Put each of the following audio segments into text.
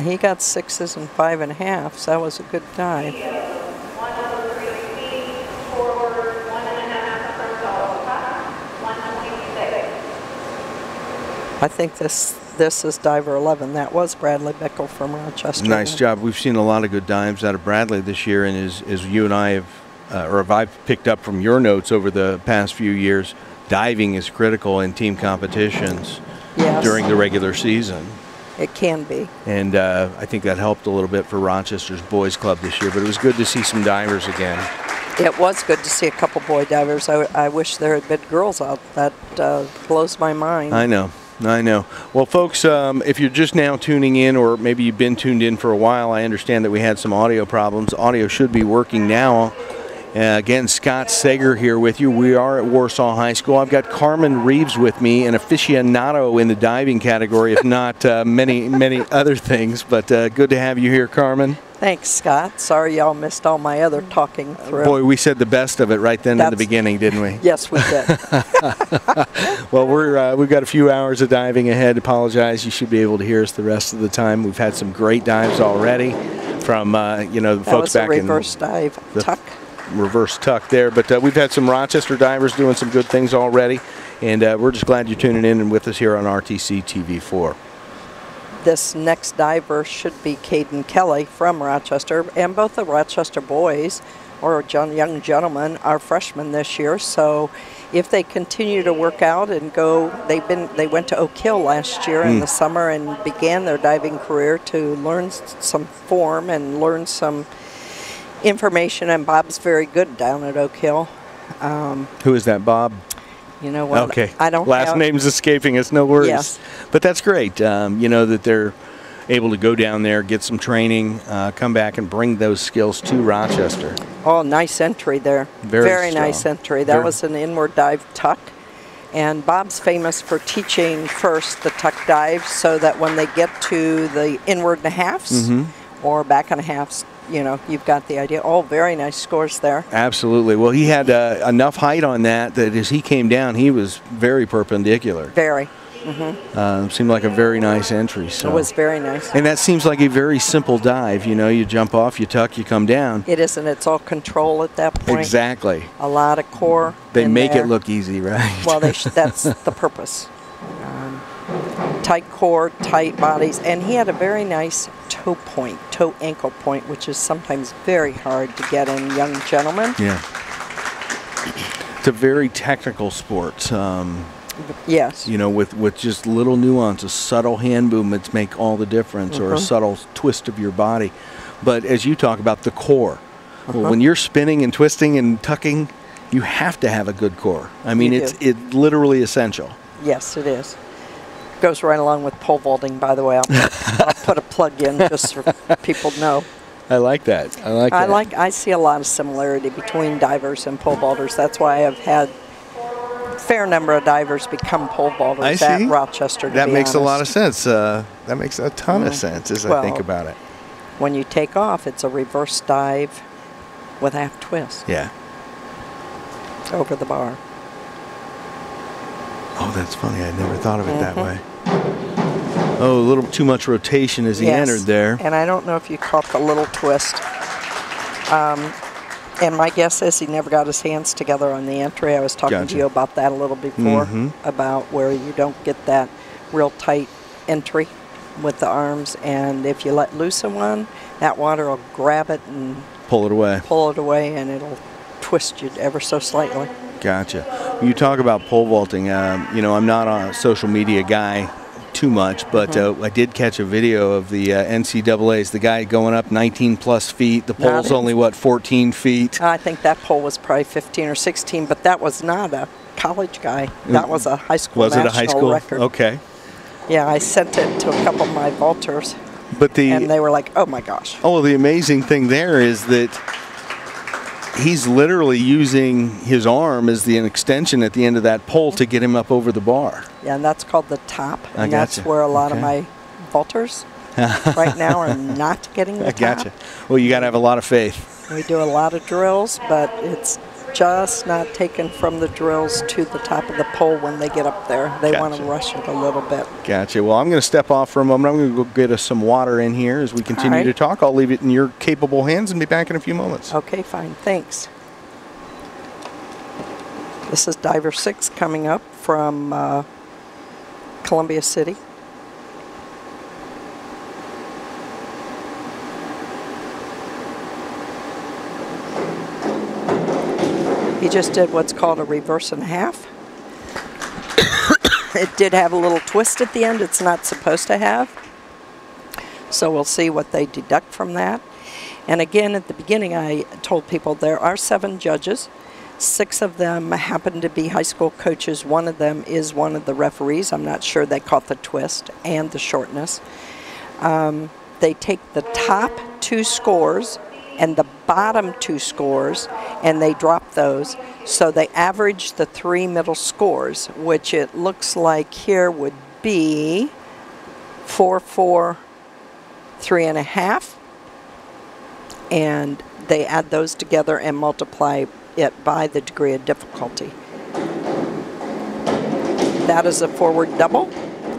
He got 6s and 5.5s. That was a good dive. I think this is diver 11. That was Bradley Bickle from Rochester. Nice job. We've seen a lot of good dives out of Bradley this year, and as you and I have, or have I picked up from your notes over the past few years, diving is critical in team competitions during the regular season. It can be. And I think that helped a little bit for Rochester's boys club this year, but it was good to see some divers again. It was good to see a couple boy divers. I wish there had been girls out. That blows my mind. I know. Well, folks, if you're just now tuning in, or maybe you've been tuned in for a while, I understand that we had some audio problems. Audio should be working now. Again, Scott Sager here with you. We are at Warsaw High School. I've got Carmen Reeves with me, an aficionado in the diving category, if not many other things. But good to have you here, Carmen. Thanks, Scott. Sorry y'all missed all my other talking through. Boy, we said the best of it right then in the beginning, didn't we? Yes, we did. Well, we've got a few hours of diving ahead. Apologize. You should be able to hear us the rest of the time. We've had some great dives already from the folks back in reverse dive tuck. Reverse tuck there, but we've had some Rochester divers doing some good things already, and we're just glad you're tuning in and with us here on RTC TV4. This next diver should be Caden Kelly from Rochester, and both the Rochester boys, or young gentlemen, are freshmen this year. So if they continue to work out and go, they went to Oak Hill last year in the summer and began their diving career to learn some form and learn some information, and Bob's very good down at Oak Hill. Who is that, Bob? You know what? Okay. I don't. Last name's escaping us. No worries. Yes. But that's great. That they're able to go down there, get some training, come back and bring those skills to Rochester. Oh, nice entry there. Very nice entry. That was an inward dive tuck. And Bob's famous for teaching first the tuck dive so that when they get to the inward and a halves or back and a halves, you've got the idea. Oh, very nice scores there. Absolutely. Well, he had enough height on that as he came down, he was very perpendicular. Very. Seemed like a very nice entry. So. It was very nice. And that seems like a very simple dive. You jump off, you tuck, you come down. It isn't. It's all control at that point. Exactly. A lot of core. They make it look easy, right? Well, that's the purpose. Tight core, tight bodies, and he had a very nice toe ankle point, which is sometimes very hard to get in young gentlemen. Yeah. It's a very technical sport. Yes. With just little nuances, subtle hand movements make all the difference, or a subtle twist of your body. But as you talk about the core, well, when you're spinning and twisting and tucking, you have to have a good core. I mean, it's literally essential. Yes, it is. Goes right along with pole vaulting, by the way. I'll put a plug in just so people know. I like that. I see a lot of similarity between divers and pole vaulters. That's why I've had a fair number of divers become pole vaulters at Rochester. That makes a lot of sense. That makes a ton of sense as I think about it. When you take off, it's a reverse dive with a half twist. Yeah. Over the bar. Oh, that's funny. I never thought of it that way. Oh, a little too much rotation as he entered there. And I don't know if you caught the little twist. And my guess is he never got his hands together on the entry. I was talking to you about that a little before, about where you don't get that real tight entry with the arms. And if you let loose in one, that water will grab it and pull it away, and it'll twist you ever so slightly. Gotcha. When you talk about pole vaulting, I'm not a social media guy too much, but I did catch a video of the NCAA's, the guy going up 19 plus feet. The pole's only, 14 feet? I think that pole was probably 15 or 16, but that was not a college guy. That was a high school national record. Was it a high school record. Okay. Yeah, I sent it to a couple of my vaulters, and they were like, oh my gosh. Oh, the amazing thing there is that he's literally using his arm as an extension at the end of that pole to get him up over the bar. Yeah, and that's called the top. And that's where a lot of my vaulters right now are not getting the top. Well, you got to have a lot of faith. We do a lot of drills, but it's just not taken from the drills to the top of the pole when they get up there. They want to rush it a little bit. Gotcha. Well, I'm going to step off for a moment. I'm going to go get us some water in here as we continue to talk. I'll leave it in your capable hands and be back in a few moments. Okay, fine. Thanks. This is Diver 6 coming up from Columbia City. He just did what's called a reverse and a half. It did have a little twist at the end it's not supposed to have. So we'll see what they deduct from that. And again, at the beginning, I told people there are 7 judges. 6 of them happen to be high school coaches. One of them is one of the referees. I'm not sure they caught the twist and the shortness. They take the top 2 scores and the bottom 2 scores, and they drop those. So they average the 3 middle scores, which it looks like here would be 4, 4, 3.5. And they add those together and multiply it by the degree of difficulty. That is a forward double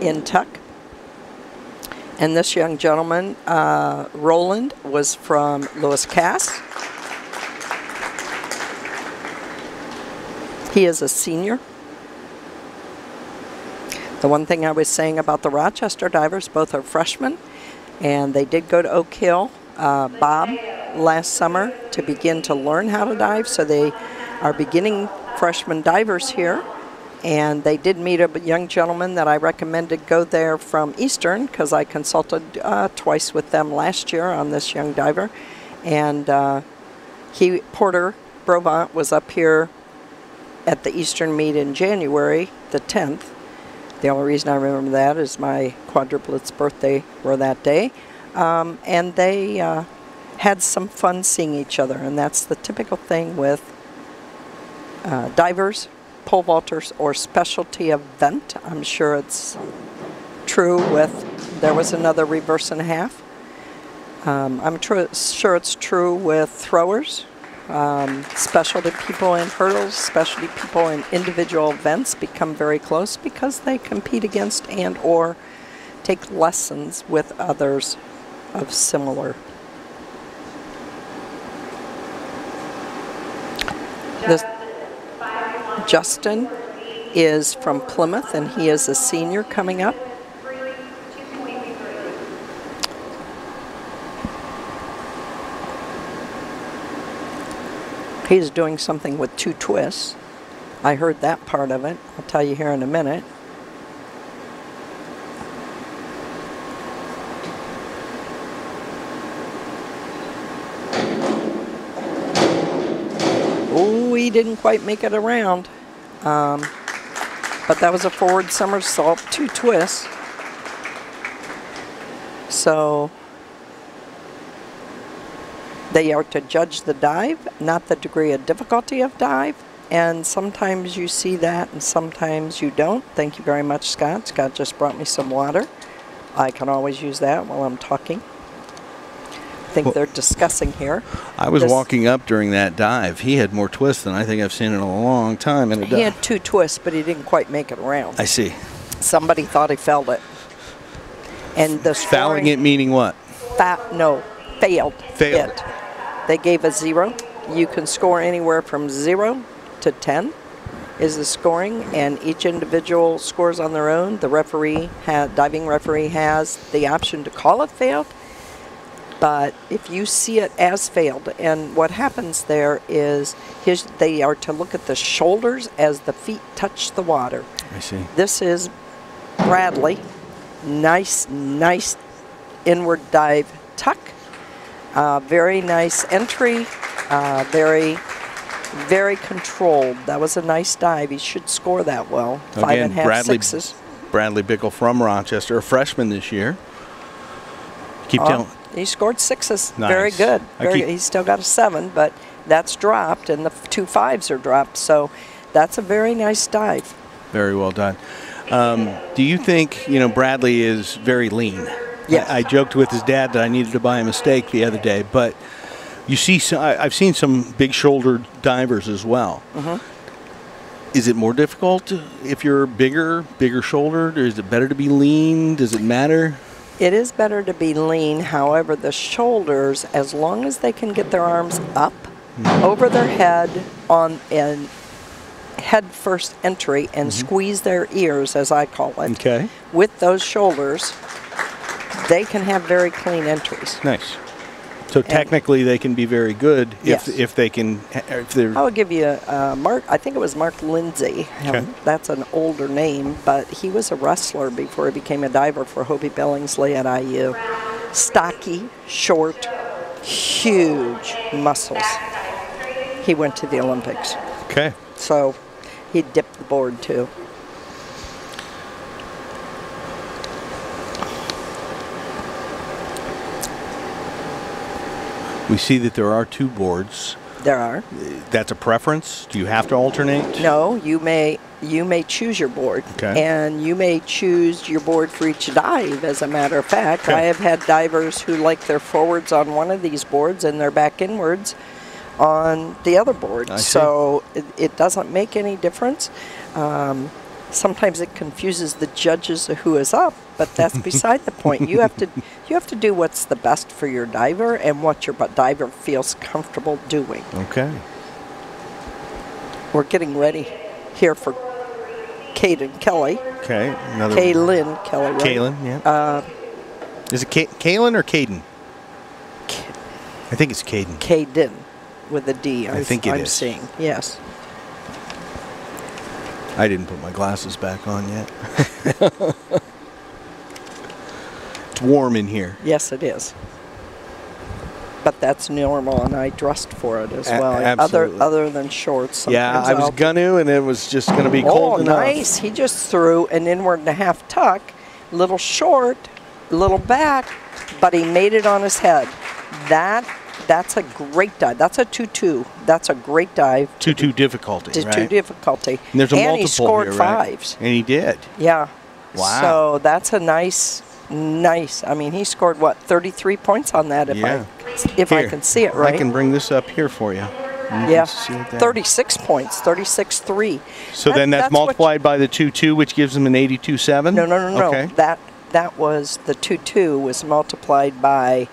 in tuck. And this young gentleman, Roland, was from Lewis Cass. He is a senior. The one thing I was saying about the Rochester divers, both are freshmen, and they did go to Oak Hill, Bob, last summer to begin to learn how to dive. So they are beginning freshman divers here. And they did meet a young gentleman that I recommended go there from Eastern, because I consulted twice with them last year on this young diver. And Porter Brovant was up here at the Eastern meet in January the 10th. The only reason I remember that is my quadruplets birthday were that day. And they had some fun seeing each other. And that's the typical thing with divers, pole vaulters, or specialty event. I'm sure it's true with, there was another reverse and a half. I'm sure it's true with throwers, specialty people in hurdles, specialty people in individual events become very close because they compete against and or take lessons with others of similar. Justin is from Plymouth, and he is a senior coming up. He's doing something with 2 twists. I heard that part of it. I'll tell you here in a minute. Oh, he didn't quite make it around. But that was a forward somersault, 2 twists. So they are to judge the dive, not the degree of difficulty of dive. And sometimes you see that and sometimes you don't. Thank you very much, Scott. Scott just brought me some water. I can always use that while I'm talking. I think they're discussing here. I was walking up during that dive. He had more twists than I think I've seen in a long time in a dive. He had 2 twists, but he didn't quite make it around. I see. Somebody thought he failed it. And the fouling it meaning what? No, failed. Failed. It. They gave a 0. You can score anywhere from 0 to 10 is the scoring, and each individual scores on their own. The referee, diving referee, has the option to call it failed. But if you see it as failed, and what happens there is they are to look at the shoulders as the feet touch the water. I see. This is Bradley. Nice inward dive tuck. Very nice entry. Very controlled. That was a nice dive. He should score that well. Again, 5.5 sixes. Bradley Bickle from Rochester, a freshman this year. Keep telling. He scored 6s. Nice. Very good. He's still got a 7, but that's dropped, and the 2 5s are dropped. So that's a very nice dive. Very well done. Do you think, Bradley is very lean? Yes. I joked with his dad that I needed to buy him a steak the other day, but You see, I've seen some big-shouldered divers as well. Is it more difficult if you're bigger shouldered, or is it better to be lean? Does it matter? It is better to be lean. However, the shoulders, as long as they can get their arms up over their head on and head first entry and squeeze their ears, as I call it, Okay. with those shoulders, they can have very clean entries. Nice. So technically, they can be very good if they can. If they're. I'll give you Mark. I think it was Mark Lindsay. Okay. That's an older name, but he was a wrestler before he became a diver for Hobie Billingsley at IU. Stocky, short, huge muscles. He went to the Olympics. Okay. So he dipped the board too. We see that there are 2 boards. There are. That's a preference? Do you have to alternate? No, you may choose your board. Okay. And you may choose your board for each dive, as a matter of fact. Okay. I have had divers who like their forwards on one of these boards and their back inwards on the other board. I see. So it doesn't make any difference. Sometimes it confuses the judges of who is up, but that's beside the point. You have to do what's the best for your diver and what your diver feels comfortable doing. Okay. We're getting ready here for Caden Kelly. Okay. Another. Kaylin Kelly. Right? Kaylin, yeah. Is it Kaylin or Caden? I think it's Caden. Caden with a D. I think I'm seeing. Yes. I didn't put my glasses back on yet. It's warm in here. Yes, it is. But that's normal, and I dressed for it as well. Absolutely. Other than shorts. Yeah, I was gonna, and it was just going to be cold enough. Oh, nice. He just threw an inward and a half tuck, little short, little back, but he made it on his head. That's a great dive. That's a 2-2. That's a great dive. 2-2 difficulty, right? 2-2 difficulty. And there's a multiple he scored here, right? 5s. And he did. Yeah. Wow. So that's a nice. I mean, he scored, what, 33 points on that if I can see it right. I can bring this up here for you. Yeah, 36 points, 36-3. So then that's multiplied by the 2-2, which gives them an 82-7? No. Okay. That was, the 2-2 was multiplied by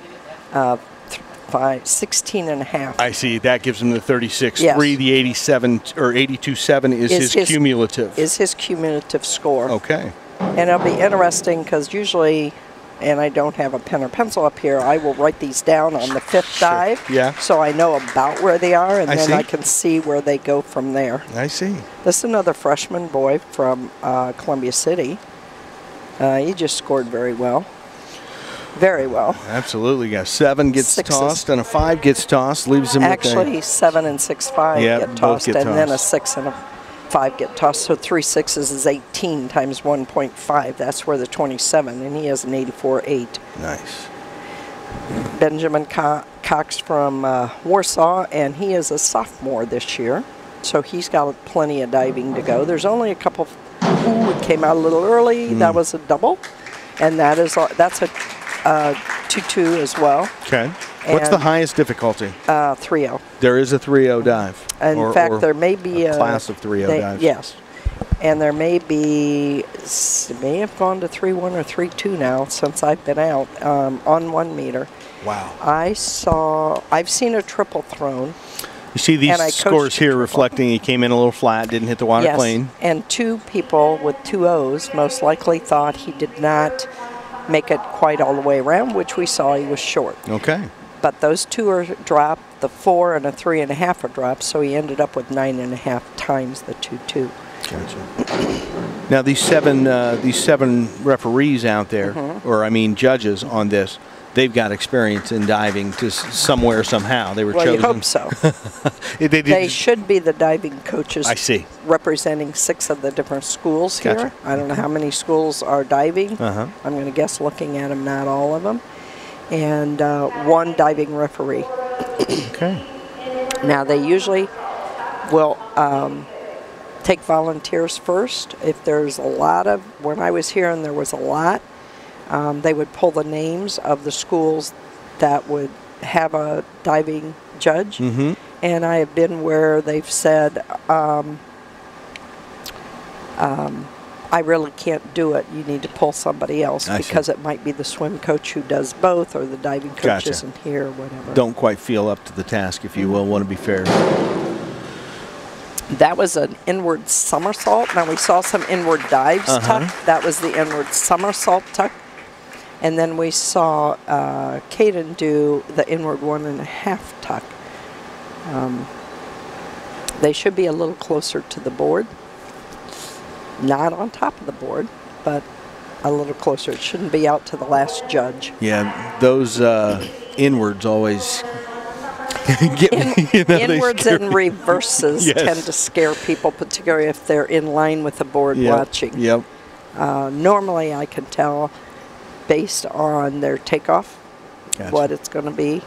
16 and a half. I see. That gives him the 36-3. Yes. The 87 or 82-7 is his cumulative. Is his cumulative score. Okay. And it'll be interesting because usually, and I don't have a pen or pencil up here, I will write these down on the 5th dive. Yeah. So I know about where they are, and then see. I can see where they go from there. I see. This is another freshman boy from Columbia City. He just scored very well. Very well. Absolutely. Yeah. 7 gets 6s. tossed and a 5 gets tossed, leaves him Actually, with 7 and 6-5 get tossed, and then a 6 and a 5 get tossed. So 3 6s is 18 times 1.5. That's where the 27, and he has an 84.8. Nice. Benjamin Cox from Warsaw, and he is a sophomore this year. So he's got plenty of diving to go. There's only a couple. It came out a little early. That was a double, and that's a 2-2 as well. Okay. What's the highest difficulty? 3-0. There is a 3-0 dive. In fact, there may be a class of 3-0 dives. Yes. And there may have gone to 3-1 or 3-2 now since I've been out on 1 meter. Wow. I've seen a triple thrown. You see these scores here reflecting he came in a little flat, didn't hit the water clean. And 2 people with 2 O's most likely thought he did not make it quite all the way around, which we saw he was short. Okay. But those 2 are dropped, the 4 and a 3.5 are dropped, so he ended up with 9.5 times the 2-2. Gotcha. Now these seven referees out there, or I mean judges on this, they've got experience in diving to somewhere somehow. They were chosen. You hope so. They should be the diving coaches. I see. Representing 6 of the different schools here. Gotcha. I don't know how many schools are diving. Uh-huh. I'm going to guess looking at them, not all of them. And 1 diving referee. Okay. Now they usually will take volunteers first. If there's a lot of, when I was here and there was a lot, they would pull the names of the schools that would have a diving judge. Mm-hmm. And I have been where they've said, I really can't do it. You need to pull somebody else because it might be the swim coach who does both, or the diving coach isn't here, or whatever. Don't quite feel up to the task, if you will. Want to be fair. That was an inward somersault. Now we saw some inward dives tuck. That was the inward somersault tuck. And then we saw Caden do the inward 1.5 tuck. They should be a little closer to the board. Not on top of the board, but a little closer. It shouldn't be out to the last judge. Yeah, those inwards always get me. You know, inwards and reverses tend to scare people, particularly if they're in line with the board watching. Yep. Normally, I can tell based on their takeoff what it's going to be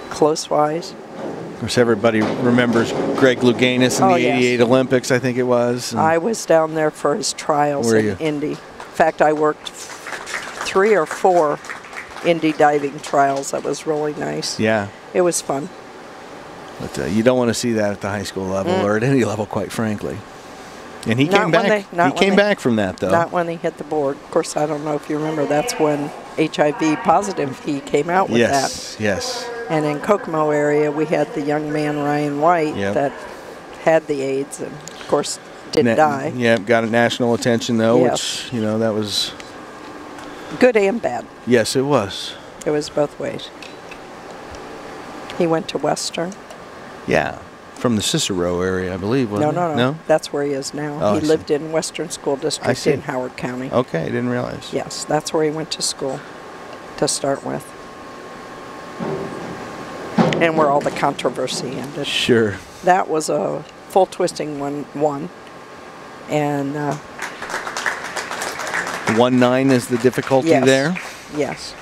close-wise. Of course, everybody remembers Greg Louganis in the '88 Olympics, I think it was. I was down there for his trials in Indy. In fact, I worked 3 or 4 Indy diving trials. That was really nice. Yeah. It was fun. But you don't want to see that at the high school level or at any level, quite frankly. And he came back. He came back from that, though. Not when he hit the board. Of course, I don't know if you remember. That's when HIV positive he came out with that. Yes. And in Kokomo area, we had the young man, Ryan White, that had the AIDS and, of course, didn't die. Yeah, got national attention, though, which, you know, that was... good and bad. Yes, it was. It was both ways. He went to Western. Yeah, from the Cicero area, I believe, wasn't he? No. That's where he is now. Oh, he lived in Western School District in Howard County. Okay, I didn't realize. Yes, that's where he went to school to start with. And where all the controversy ended. Sure. That was a full twisting one. And 1.9 is the difficulty there? Yes.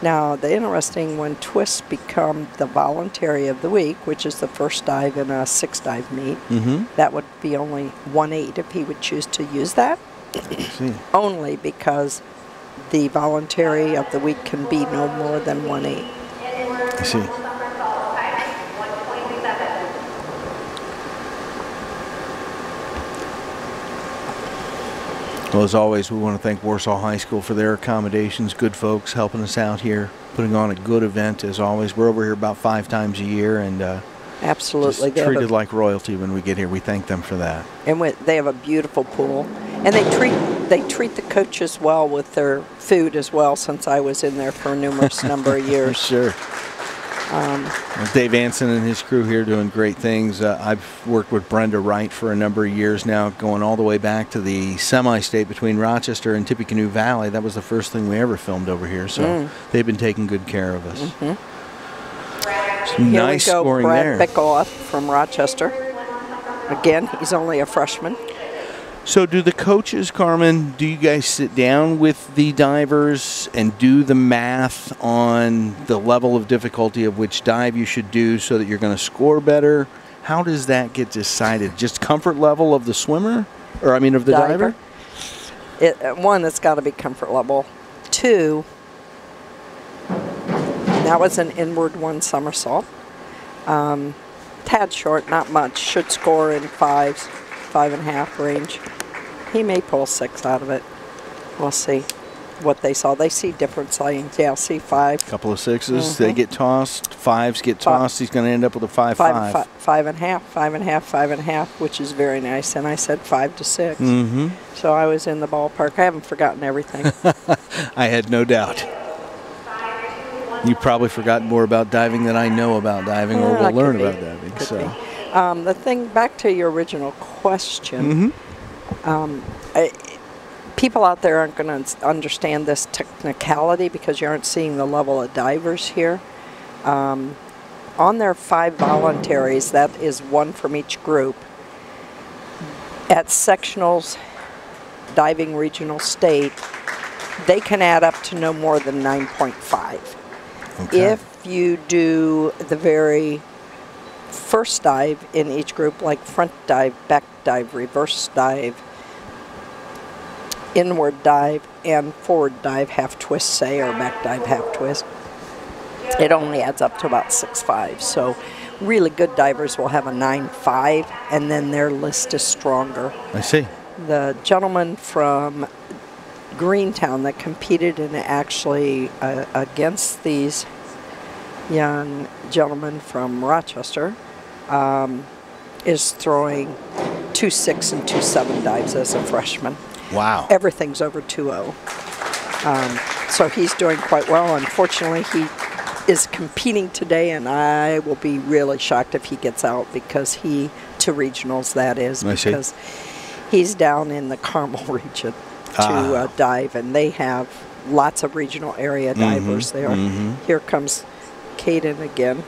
Now, the interesting when twists become the voluntary of the week, which is the first dive in a 6-dive meet, that would be only 1.8 if he would choose to use that. I see. Only because the voluntary of the week can be no more than 1.8. I see. Well, as always, we want to thank Warsaw High School for their accommodations. Good folks helping us out here, putting on a good event, as always. We're over here about 5 times a year, and absolutely just treated like royalty when we get here. We thank them for that. And they have a beautiful pool, and they treat the coaches well with their food as well, since I was in there for a numerous number of years. Sure. Dave Anson and his crew here doing great things. I've worked with Brenda Wright for a number of years now, going all the way back to the semi-state between Rochester and Tippecanoe Valley. That was the first thing we ever filmed over here, so they've been taking good care of us. Nice scoring there. Brad Bickle up from Rochester. Again, he's only a freshman. So do the coaches, Carmen, do you guys sit down with the divers and do the math on the level of difficulty of which dive you should do so that you're going to score better? How does that get decided? Just comfort level of the swimmer? Or, I mean, of the diver? One, it's got to be comfort level. 2, that was an inward 1 somersault. Tad short, not much. Should score in 5s, 5.5 range. He may pull 6 out of it. We'll see what they saw. They see different signs. Yeah, see 5. Couple of 6s. They get tossed. 5s get tossed. He's going to end up with a 5.5. 5.5, 5.5, 5.5, which is very nice. And I said 5 to 6. So I was in the ballpark. I haven't forgotten everything. I had no doubt. You've probably forgotten more about diving than I know about diving or will learn about diving. The thing, back to your original question, people out there aren't going to understand this technicality because you aren't seeing the level of divers here. On their 5 voluntaries, that is 1 from each group. At sectionals, diving regional state, they can add up to no more than 9.5. Okay. If you do the very first dive in each group, like front dive, back dive, reverse dive, inward dive, and forward dive, half twist, say, or back dive, half twist, it only adds up to about 6.5. So really good divers will have a 9.5, and then their list is stronger. I see. The gentleman from Greentown that competed in actually against these young gentlemen from Rochester is throwing 2.6 and 2.7 dives as a freshman. Wow. Everything's over 2.0. So he's doing quite well. Unfortunately, he is competing today, and I will be really shocked if he gets out because to regionals, that is, because he's down in the Carmel region to dive, and they have lots of regional area divers there. Here comes Caden again.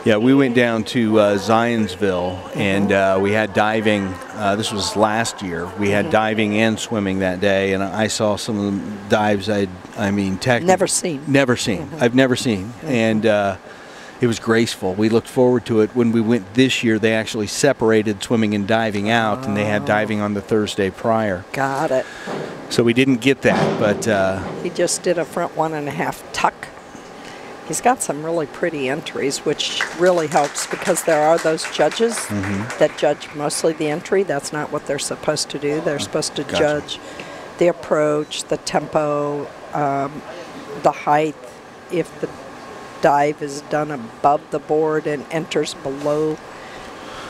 Yeah, we went down to Zionsville, and we had diving. This was last year. We had diving and swimming that day, and I saw some of the dives Never seen. Never seen. I've never seen. And it was graceful. We looked forward to it. When we went this year, they actually separated swimming and diving out, and they had diving on the Thursday prior. Got it. So we didn't get that, but... he just did a front 1.5 tuck. He's got some really pretty entries, which really helps because there are those judges that judge mostly the entry. That's not what they're supposed to do. They're supposed to judge the approach, the tempo, the height. If the dive is done above the board and enters below.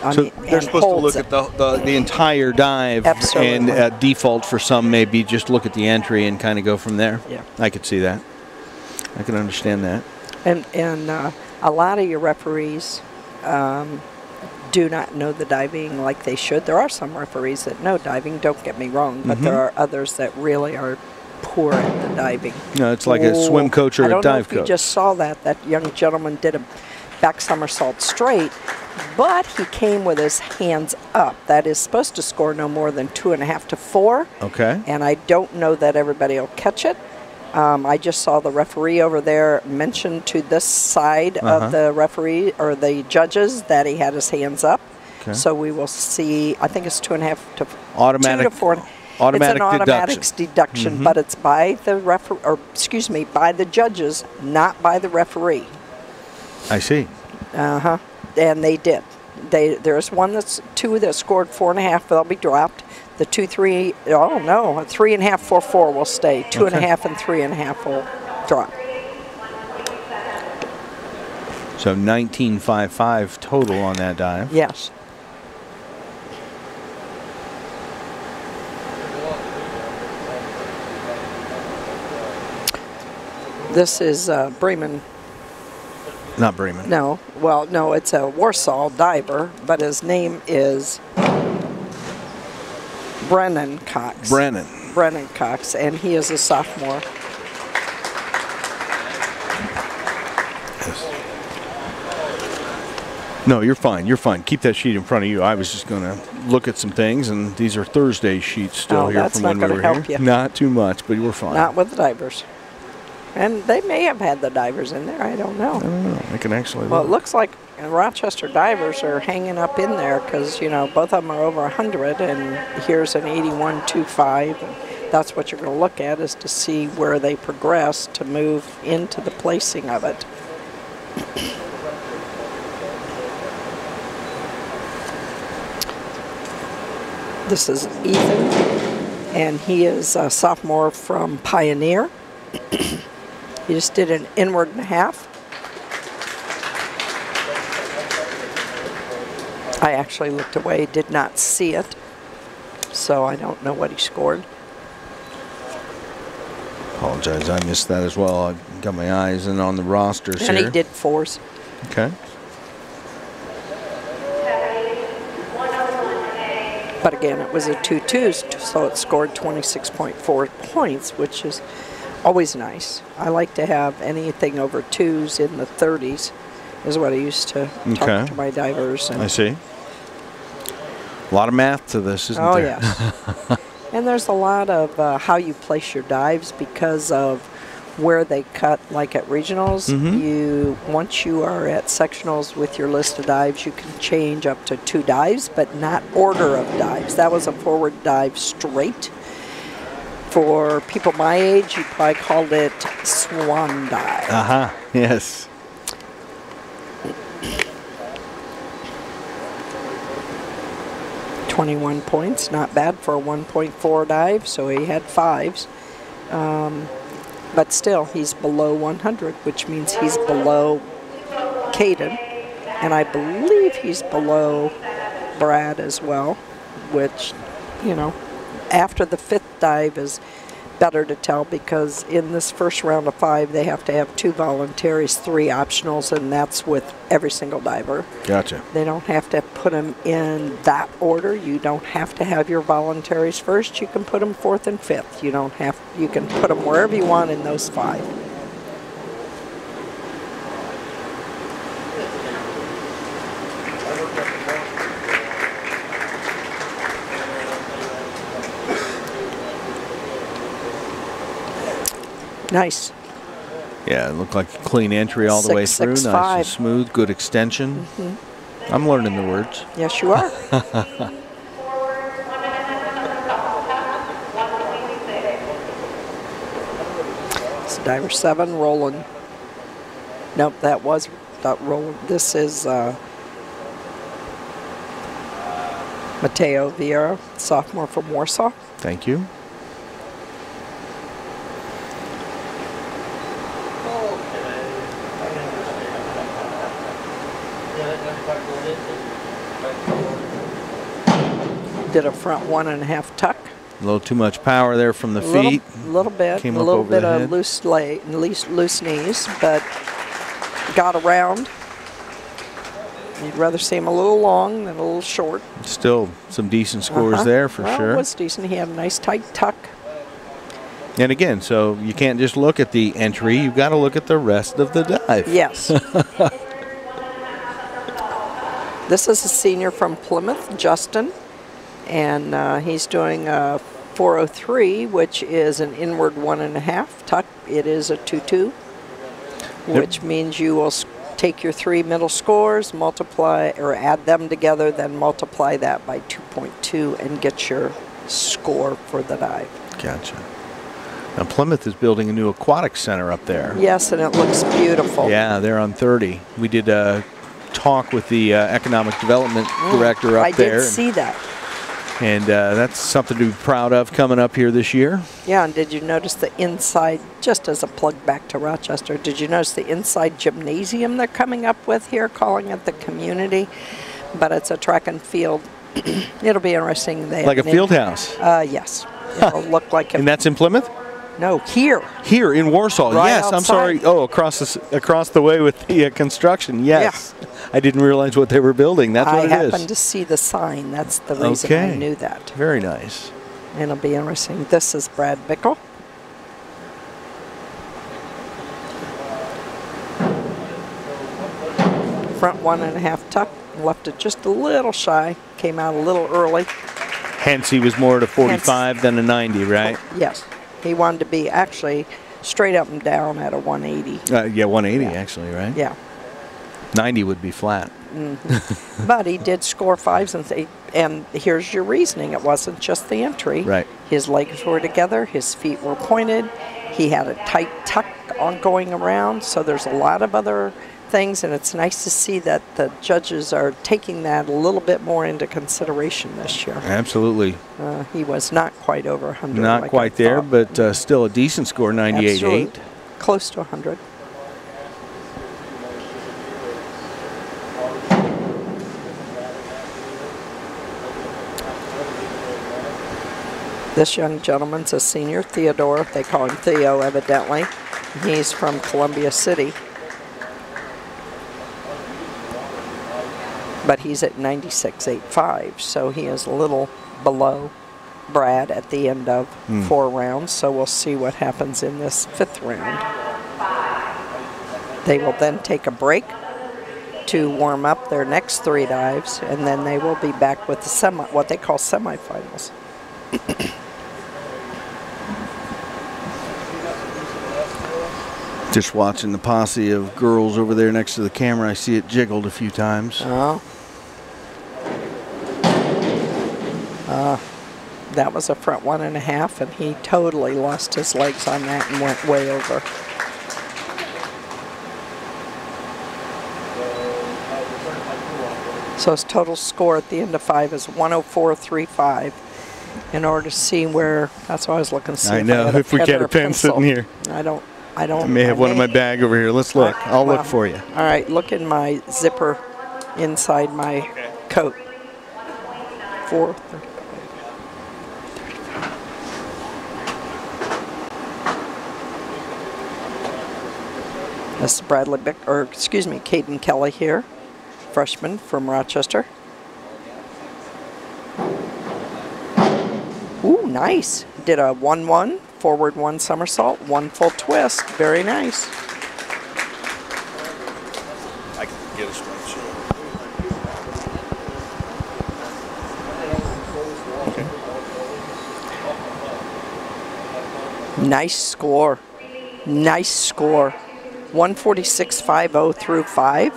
They're supposed to look at the entire dive. Absolutely. And default for some maybe just look at the entry and kind of go from there. Yeah. I could see that. I can understand that. And a lot of your referees do not know the diving like they should. There are some referees that know diving, don't get me wrong, but there are others that really are poor at the diving. No, it's like a swim coach or a dive coach. I don't know if you just saw that. That young gentleman did a back somersault straight, but he came with his hands up. That is supposed to score no more than 2.5 to 4. Okay. And I don't know that everybody will catch it. I just saw the referee over there mention to this side of the referee or the judges that he had his hands up. Okay. So we will see. I think it's 2.5 to 2 to 4. Automatic it's an automatic deduction, but it's by the by the judges, not by the referee. I see. And they did. There's two that scored 4.5. They'll be dropped. The 2, 3, oh no, 3.5, 4, 4 will stay. 2.5 and 3.5 will drop. So 19.55 total on that dive. Yes. This is Bremen. Not Bremen. No. Well, no, it's a Warsaw diver, but his name is Brennan Cox. Brennan Cox, and he is a sophomore. Yes. No, you're fine. You're fine. Keep that sheet in front of you. I was just going to look at some things, and these are Thursday sheets still here from when we were here. You. Not too much, but you were fine. Not with the divers. And they may have had the divers in there. I don't know. I don't know. They can actually Well, look. It looks like Rochester divers are hanging up in there because, you know, both of them are over 100, and here's an 81.25. And that's what you're going to look at, is to see where they progress to move into the placing of it. This is Ethan, and he is a sophomore from Pioneer. He just did an inward and a half. I actually looked away, did not see it, so I don't know what he scored. Apologize, I missed that as well. I got my eyes in on the rosters and here. He did 4s. Okay. But again, it was a 2-2s, so it scored 26.4 points, which is always nice. I like to have anything over 2s in the 30s, is what I used to talk to my divers. And I see. A lot of math to this, isn't there? Oh, yes. And there's a lot of how you place your dives because of where they cut, like at regionals. Once you are at sectionals with your list of dives, you can change up to 2 dives, but not order of dives. That was a forward dive straight. For people my age, you probably called it swan dive. Yes. 21 points, not bad for a 1.4 dive, so he had 5s. But still, he's below 100, which means he's below Caden. And I believe he's below Brad as well, which, you know, after the 5th dive is better to tell, because in this first round of 5 they have to have 2 voluntaries, 3 optionals, and that's with every single diver. Gotcha. They don't have to put them in that order. You don't have to have your voluntaries first. You can put them 4th and 5th. You can put them wherever you want in those 5. Nice. Yeah, it looked like a clean entry all the way through. 6.65. Nice and smooth, good extension. I'm learning the words. Yes, you are. It's diver 7, rolling. Nope, that was not rolling. This is Mateo Vieira, sophomore from Warsaw. Thank you. Did a front 1.5 tuck. A little too much power there from the feet. A little bit. Came a up little over bit the of head. loose knees, but got around. You'd rather see him a little long than a little short. Still some decent scores there for sure. It was decent. He had a nice tight tuck. And again, so you can't just look at the entry. You've got to look at the rest of the dive. Yes. This is a senior from Plymouth, Justin, and he's doing a 403, which is an inward 1.5 tuck. It is a 2-2, which means you will take your 3 middle scores, multiply or add them together, then multiply that by 2.2 and get your score for the dive. Gotcha. Now Plymouth is building a new aquatic center up there. Yes, and it looks beautiful. Yeah, they're on 30. We did a talk with the economic development director up there. I did see that. And that's something to be proud of coming up here this year. Yeah, and did you notice the inside, just as a plug back to Rochester, did you notice the inside gymnasium they're coming up with here, calling it the community? But it's a track and field. It'll be interesting. They like a field house? Yes. It'll look like a... And that's in Plymouth? No, here. Here in Warsaw. Right yes, outside. I'm sorry. Oh, across the way with the construction. Yes. Yeah. I didn't realize what they were building. That's what it is. I happened to see the sign. That's the reason I knew that. Very nice. And it'll be interesting. This is Brad Bickle. Front 1.5 tuck. Left it just a little shy. Came out a little early. Hence, he was more at a 45 than a 90, right? Yes. He wanted to be actually straight up and down at a 180. Yeah, 180 actually, right? Yeah. 90 would be flat. But he did score 5s and here's your reasoning. It wasn't just the entry. Right. His legs were together. His feet were pointed. He had a tight tuck on going around. So there's a lot of other things, and it's nice to see that the judges are taking that a little bit more into consideration this year. Absolutely. He was not quite over 100. Not like quite there, but still a decent score, 98.8. Close to 100. This young gentleman's a senior, Theodore. They call him Theo, evidently. He's from Columbia City. But he's at 96.85, so he is a little below Brad at the end of 4 rounds. So we'll see what happens in this 5th round. They will then take a break to warm up their next 3 dives, and then they will be back with the what they call semifinals. Just watching the posse of girls over there next to the camera. I see it jiggled a few times. Oh. That was a front 1.5, and he totally lost his legs on that and went way over. So his total score at the end of 5 is 104.35. In order to see where, that's what I was looking to see. I know, if we get a pen sitting here. I don't. I may have one in my bag over here. Let's look. I'll look for you. All right, look in my zipper inside my coat. 4. This is Bradley Caden Kelly here, freshman from Rochester. Ooh, nice. Did a 1-1, forward 1 somersault, 1 full twist. Very nice. I can get a spreadsheet. Okay. Nice score. Nice score. 146.50 through 5.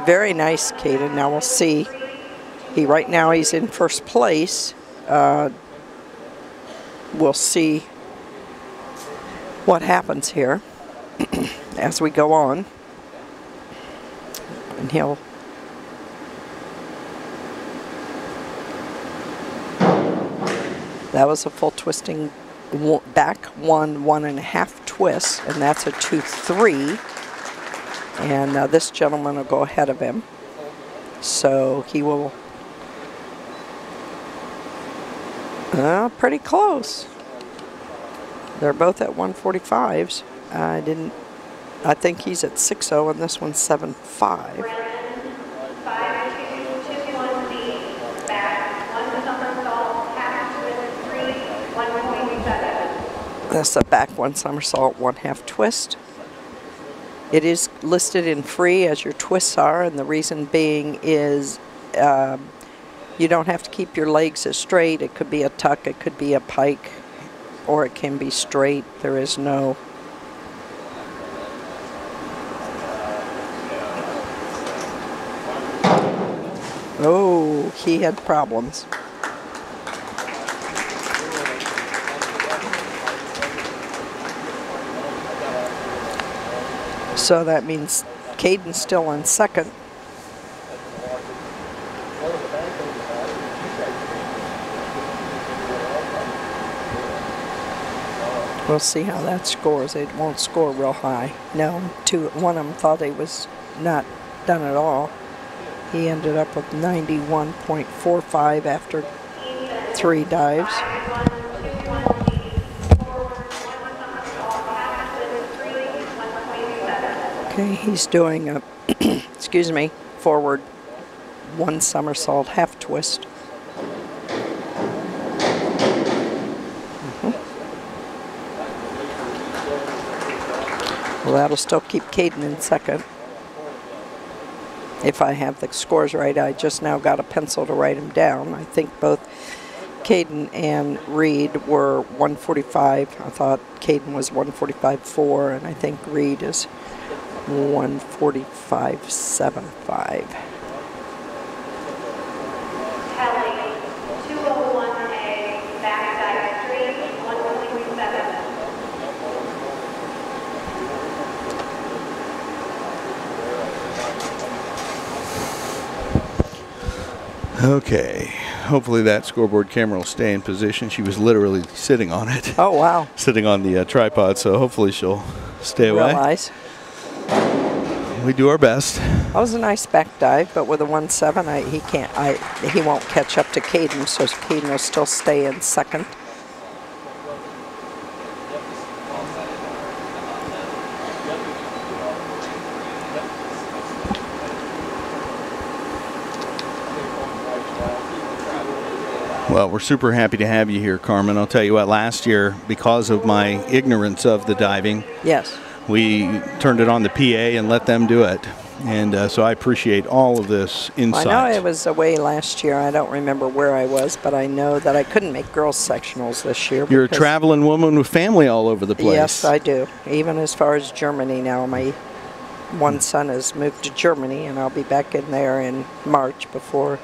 Very nice, Caden. Now we'll see. Right now he's in first place. We'll see what happens here as we go on. And that was a full twisting back 1.5 twists, and that's a 2-3. And this gentleman will go ahead of him. So he will, pretty close. They're both at 145s. I think he's at 6.0 and this one's 7.5. That's a back 1 somersault, 1/2 twist. It is listed in free as your twists are, and the reason being is you don't have to keep your legs as straight. It could be a tuck, it could be a pike, or it can be straight. There is no... Oh, he had problems. So that means Caden's still in second. We'll see how that scores. It won't score real high. No, one of them thought he was not done at all. He ended up with 91.45 after 3 dives. Okay, he's doing a, excuse me, forward 1 somersault, 1/2 twist. Well, that'll still keep Caden in second. If I have the scores right, I just now got a pencil to write them down. I think both Caden and Reed were 145. I thought Caden was 145.4, and I think Reed is 145.75. Okay, hopefully that scoreboard camera will stay in position. She was literally sitting on it. Oh, wow. Sitting on the tripod, so hopefully she'll stay away. Realize. We do our best. That was a nice back dive, but with a 1.7, he won't catch up to Caden, so Caden will still stay in second. Well, we're super happy to have you here, Carmen. I'll tell you what, last year, because of my ignorance of the diving, yes, we turned it on the PA and let them do it. And so I appreciate all of this insight. I know I was away last year. I don't remember where I was, but I know that I couldn't make girls' sectionals this year. You're a traveling woman with family all over the place. Yes, I do. Even as far as Germany now. My one son has moved to Germany, and I'll be back in there in March before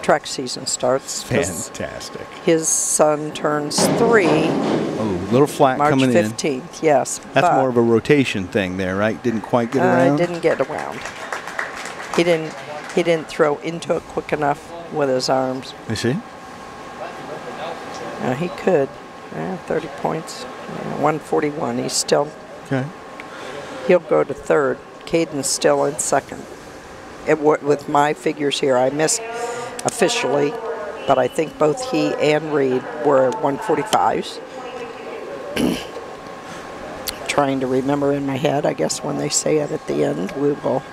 track season starts. Fantastic. His son turns 3. Oh, little flat March coming 15th, in. yes. That's more of a rotation thing there, right? Didn't quite get around? Didn't get around. He didn't. He didn't throw into it quick enough with his arms. I see. He could. 30 points. 141. He's still. Okay. He'll go to third. Caden's still in second. With my figures here, I missed officially, but I think both he and Reed were 145s. Trying to remember in my head, I guess when they say it at the end, we will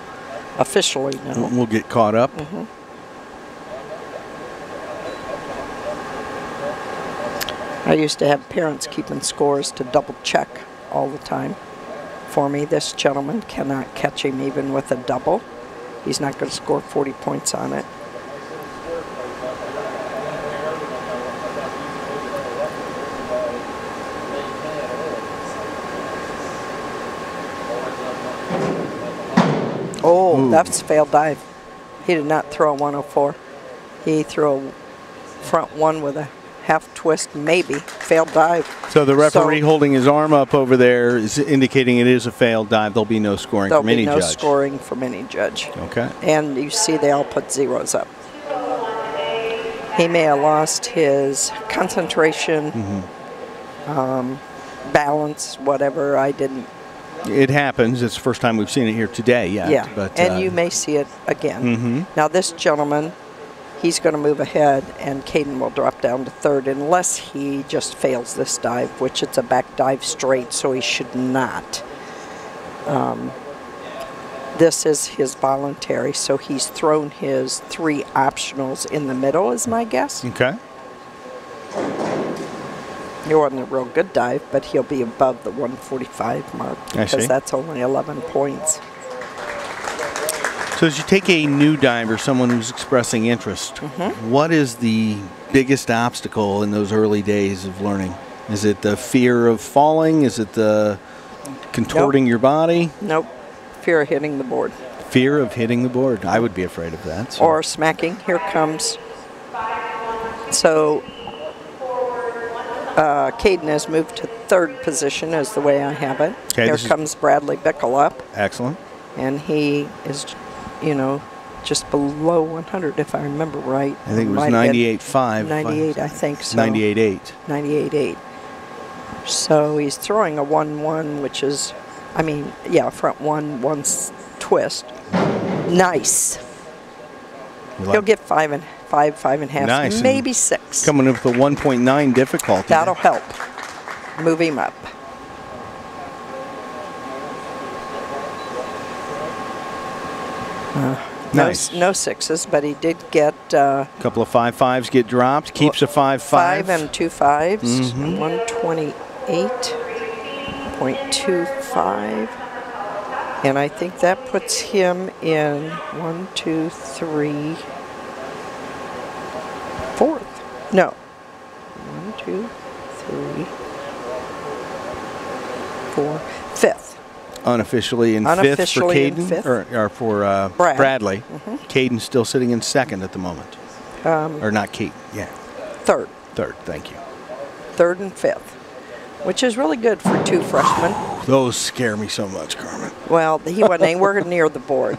officially know. We'll get caught up. I used to have parents keeping scores to double check all the time for me. This gentleman cannot catch him even with a double. He's not going to score 40 points on it. Oh, Ooh. That's a failed dive. He did not throw a 104. He threw a front one with a half twist, maybe. Failed dive. So the referee holding his arm up over there is indicating it is a failed dive. There'll be no scoring from any judge. There'll be no scoring from any judge. Okay. And you see they all put zeros up. He may have lost his concentration, balance, whatever. I didn't. It happens. It's the first time we've seen it here today. Yeah. But, and you may see it again. Now this gentleman, he's going to move ahead, and Caden will drop down to third unless he just fails this dive, which it's a back dive straight, so he should not. This is his voluntary, so he's thrown his 3 optionals in the middle, is my guess. Okay. It wasn't a real good dive, but he'll be above the 145 mark because that's only 11 points. So as you take a new diver, someone who's expressing interest, what is the biggest obstacle in those early days of learning? Is it the fear of falling? Is it the contorting your body? Nope. Fear of hitting the board. Fear of hitting the board. I would be afraid of that. So. Or smacking. Here comes. So Caden has moved to third position is the way I have it. Okay, here comes Bradley Bickle up. Excellent. And he is, you know, just below 100 if I remember right. I think it was 98.5. 98, I think so. 98.8. 98.8. So he's throwing a 1-1, which is, I mean, yeah, front one twist. Nice. He'll get 5 and a half, nice. Maybe 6. Coming in with a 1.9 difficulty. That'll help. Move him up. Nice. No 6s, but he did get a couple of 5.5s get dropped. Keeps a 5.5. 5 and 2 5s. 128.25. And I think that puts him in 1, 2, 3, 4th. No. 1, 2, 3, 4, 5th. Unofficially in 5th for Caden, or for Bradley. Caden's still sitting in 2nd at the moment. Or not Caden, yeah. 3rd. 3rd, thank you. 3rd and 5th, which is really good for 2 freshmen. Those scare me so much, Carmen. Well, he wasn't anywhere near the board.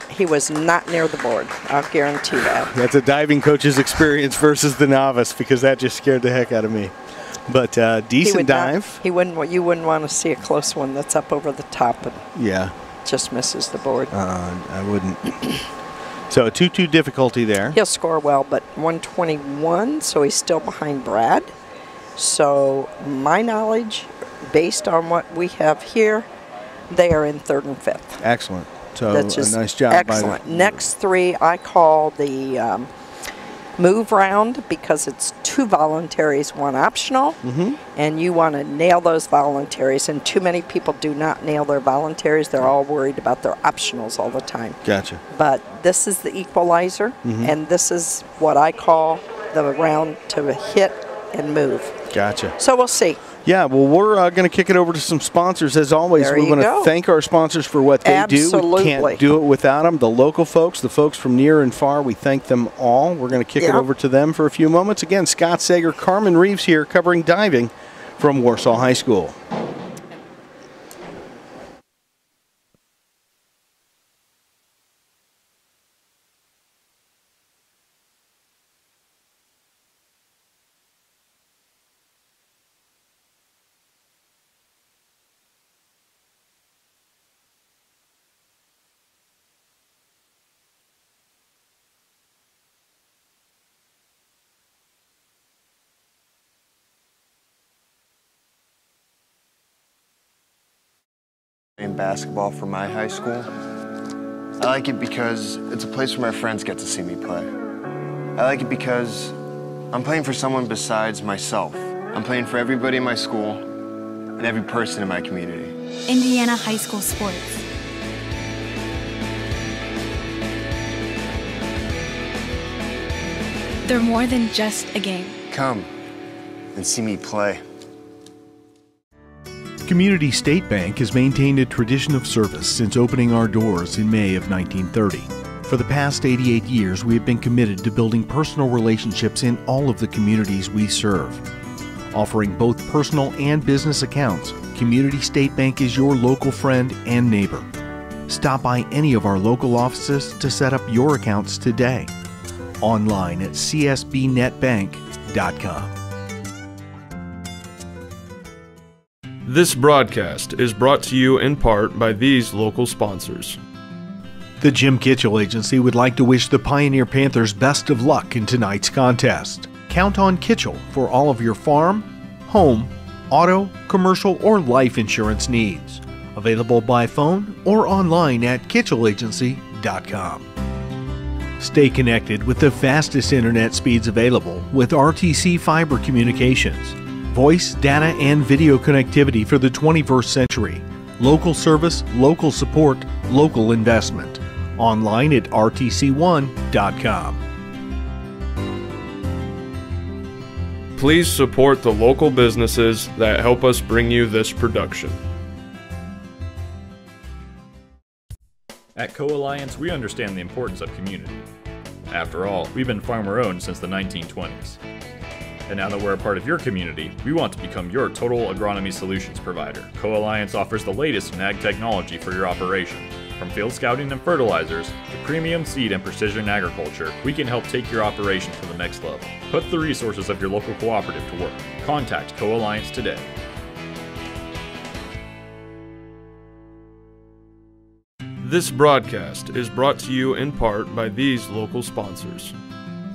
He was not near the board. I'll guarantee that. That's a diving coach's experience versus the novice, because that just scared the heck out of me. But decent dive. You wouldn't want to see a close one that's up over the top and just misses the board. I wouldn't. So a 2-2 difficulty there. He'll score well, but 121, so he's still behind Brad. So my knowledge, based on what we have here, they are in 3rd and 5th. Excellent. So that's just a nice job. Excellent. Next 3 I call the move round because it's 2 voluntaries, 1 optional, and you want to nail those voluntaries, and too many people do not nail their voluntaries. They're all worried about their optionals all the time. Gotcha. But this is the equalizer, and this is what I call the round to hit and move. Gotcha. So we'll see. Yeah, well, we're going to kick it over to some sponsors. As always, we want to thank our sponsors for what they do. We can't do it without them. The local folks, the folks from near and far, we thank them all. We're going to kick it over to them for a few moments. Again, Scott Sager, Carmen Reeves here covering diving from Warsaw High School. Playing basketball for my high school. I like it because it's a place where my friends get to see me play. I like it because I'm playing for someone besides myself. I'm playing for everybody in my school and every person in my community. Indiana high school sports. They're more than just a game. Come and see me play. Community State Bank has maintained a tradition of service since opening our doors in May of 1930. For the past 88 years, we have been committed to building personal relationships in all of the communities we serve. Offering both personal and business accounts, Community State Bank is your local friend and neighbor. Stop by any of our local offices to set up your accounts today. Online at csbnetbank.com. This broadcast is brought to you in part by these local sponsors. The Jim Kitchell Agency would like to wish the Pioneer Panthers best of luck in tonight's contest. Count on Kitchell for all of your farm, home, auto, commercial, or life insurance needs. Available by phone or online at kitchellagency.com. Stay connected with the fastest internet speeds available with RTC Fiber Communications. Voice, data, and video connectivity for the 21st century. Local service, local support, local investment. Online at rtc1.com. Please support the local businesses that help us bring you this production. At Co-Alliance, we understand the importance of community. After all, we've been farmer-owned since the 1920s. And now that we're a part of your community, we want to become your total agronomy solutions provider. Co-Alliance offers the latest in ag technology for your operation. From field scouting and fertilizers to premium seed and precision agriculture, we can help take your operation to the next level. Put the resources of your local cooperative to work. Contact Co-Alliance today. This broadcast is brought to you in part by these local sponsors.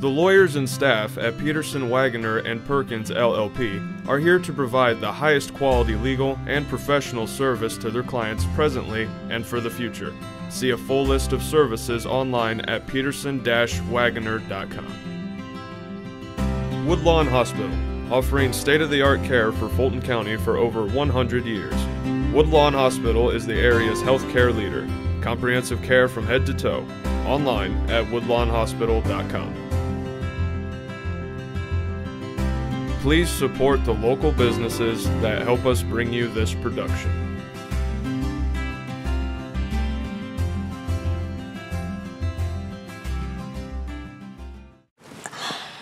The lawyers and staff at Peterson, Wagoner & Perkins LLP are here to provide the highest quality legal and professional service to their clients presently and for the future. See a full list of services online at peterson-wagoner.com. Woodlawn Hospital, offering state-of-the-art care for Fulton County for over 100 years. Woodlawn Hospital is the area's healthcare leader. Comprehensive care from head to toe. Online at woodlawnhospital.com. Please support the local businesses that help us bring you this production.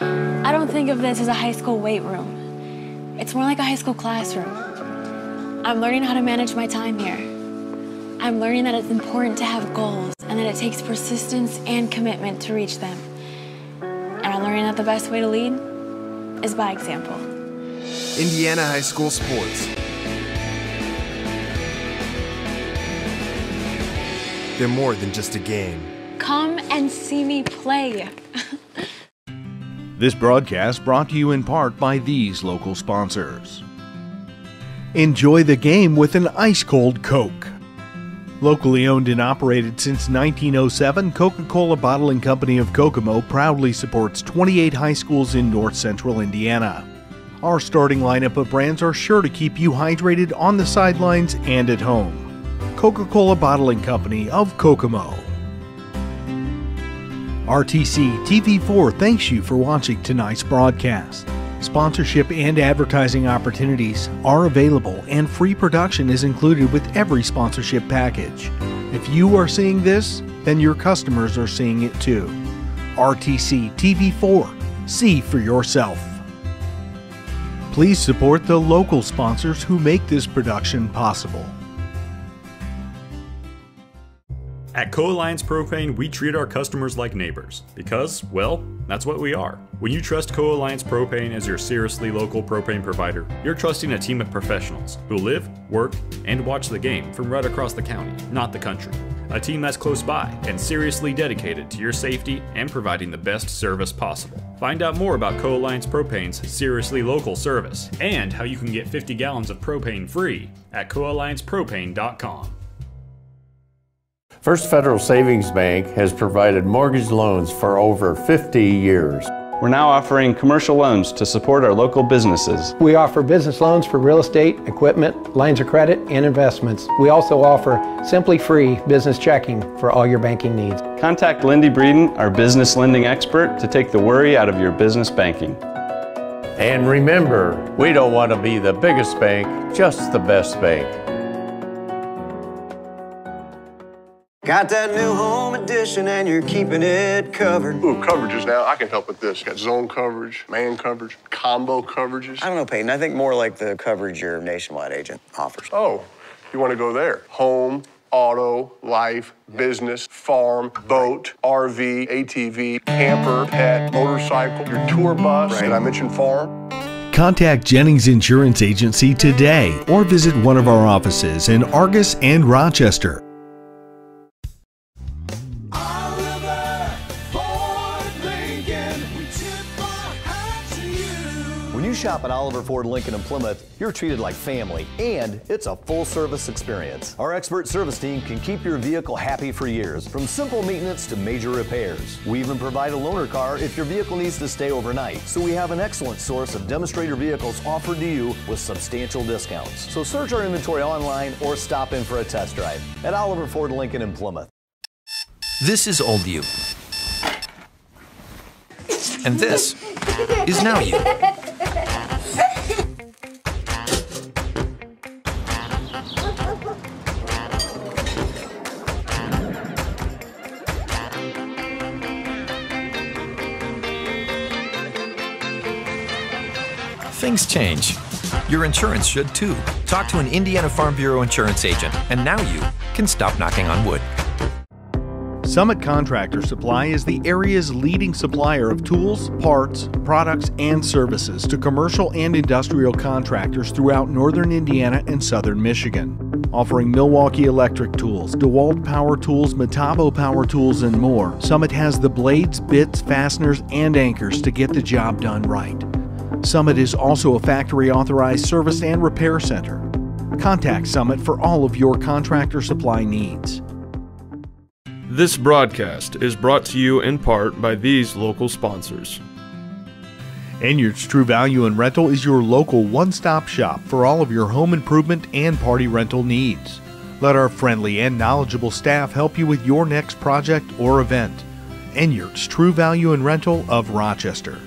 I don't think of this as a high school weight room. It's more like a high school classroom. I'm learning how to manage my time here. I'm learning that it's important to have goals and that it takes persistence and commitment to reach them. And I'm learning that the best way to lead is by example. Indiana high school sports. They're more than just a game. Come and see me play. This broadcast brought to you in part by these local sponsors. Enjoy the game with an ice-cold Coke. Locally owned and operated since 1907, Coca-Cola Bottling Company of Kokomo proudly supports 28 high schools in north central Indiana. Our starting lineup of brands are sure to keep you hydrated on the sidelines and at home. Coca-Cola Bottling Company of Kokomo. RTC TV4 thanks you for watching tonight's broadcast. Sponsorship and advertising opportunities are available, and free production is included with every sponsorship package. If you are seeing this, then your customers are seeing it too. RTC TV4. See for yourself. Please support the local sponsors who make this production possible. At Co-Alliance Propane, we treat our customers like neighbors because, well, that's what we are. When you trust Co-Alliance Propane as your seriously local propane provider, you're trusting a team of professionals who live, work, and watch the game from right across the county, not the country. A team that's close by and seriously dedicated to your safety and providing the best service possible. Find out more about Co-Alliance Propane's seriously local service and how you can get 50 gallons of propane free at coalliancepropane.com. First Federal Savings Bank has provided mortgage loans for over 50 years. We're now offering commercial loans to support our local businesses. We offer business loans for real estate, equipment, lines of credit, and investments. We also offer Simply Free business checking for all your banking needs. Contact Lindy Breeden, our business lending expert, to take the worry out of your business banking. And remember, we don't want to be the biggest bank, just the best bank. Got that new home edition and you're keeping it covered. Ooh, coverages now. I can help with this. Got zone coverage, man coverage, combo coverages. I don't know, Peyton. I think more like the coverage your nationwide agent offers. Oh, you want to go there? Home, auto, life, business, farm, boat, RV, ATV, camper, pet, motorcycle, your tour bus. Did I mention farm? Contact Jennings Insurance Agency today or visit one of our offices in Argus and Rochester. When you shop at Oliver Ford Lincoln in Plymouth, you're treated like family, and it's a full-service experience. Our expert service team can keep your vehicle happy for years, from simple maintenance to major repairs. We even provide a loaner car if your vehicle needs to stay overnight. So we have an excellent source of demonstrator vehicles offered to you with substantial discounts. So search our inventory online or stop in for a test drive at Oliver Ford Lincoln in Plymouth. This is old you. And this is now you. Things change. Your insurance should too. Talk to an Indiana Farm Bureau insurance agent, and now you can stop knocking on wood. Summit Contractor Supply is the area's leading supplier of tools, parts, products, and services to commercial and industrial contractors throughout northern Indiana and southern Michigan. Offering Milwaukee Electric Tools, DeWalt Power Tools, Metabo Power Tools, and more, Summit has the blades, bits, fasteners, and anchors to get the job done right. Summit is also a factory-authorized service and repair center. Contact Summit for all of your contractor supply needs. This broadcast is brought to you in part by these local sponsors. Enyards True Value and Rental is your local one-stop shop for all of your home improvement and party rental needs. Let our friendly and knowledgeable staff help you with your next project or event. Enyards True Value and Rental of Rochester.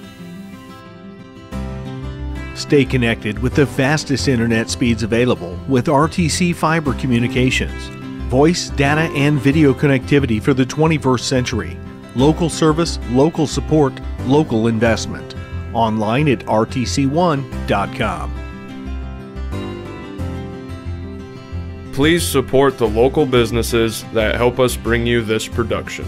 Stay connected with the fastest internet speeds available with RTC Fiber Communications. Voice, data, and video connectivity for the 21st century. Local service, local support, local investment. Online at rtc1.com. Please support the local businesses that help us bring you this production.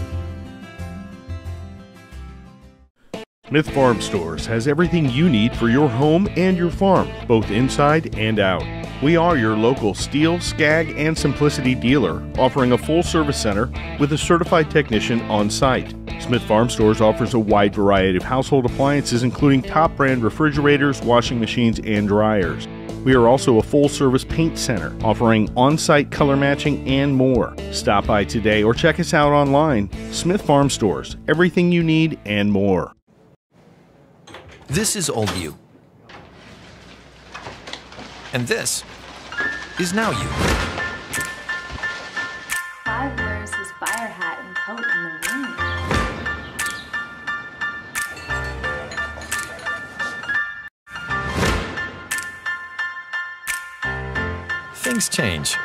Smith Farm Stores has everything you need for your home and your farm, both inside and out. We are your local Steel, Skag, and Simplicity dealer, offering a full service center with a certified technician on site. Smith Farm Stores offers a wide variety of household appliances, including top brand refrigerators, washing machines, and dryers. We are also a full service paint center, offering on-site color matching and more. Stop by today or check us out online. Smith Farm Stores, everything you need and more. This is old you. And this is now you. Clive wears his fire hat and coat in the rain. Things change.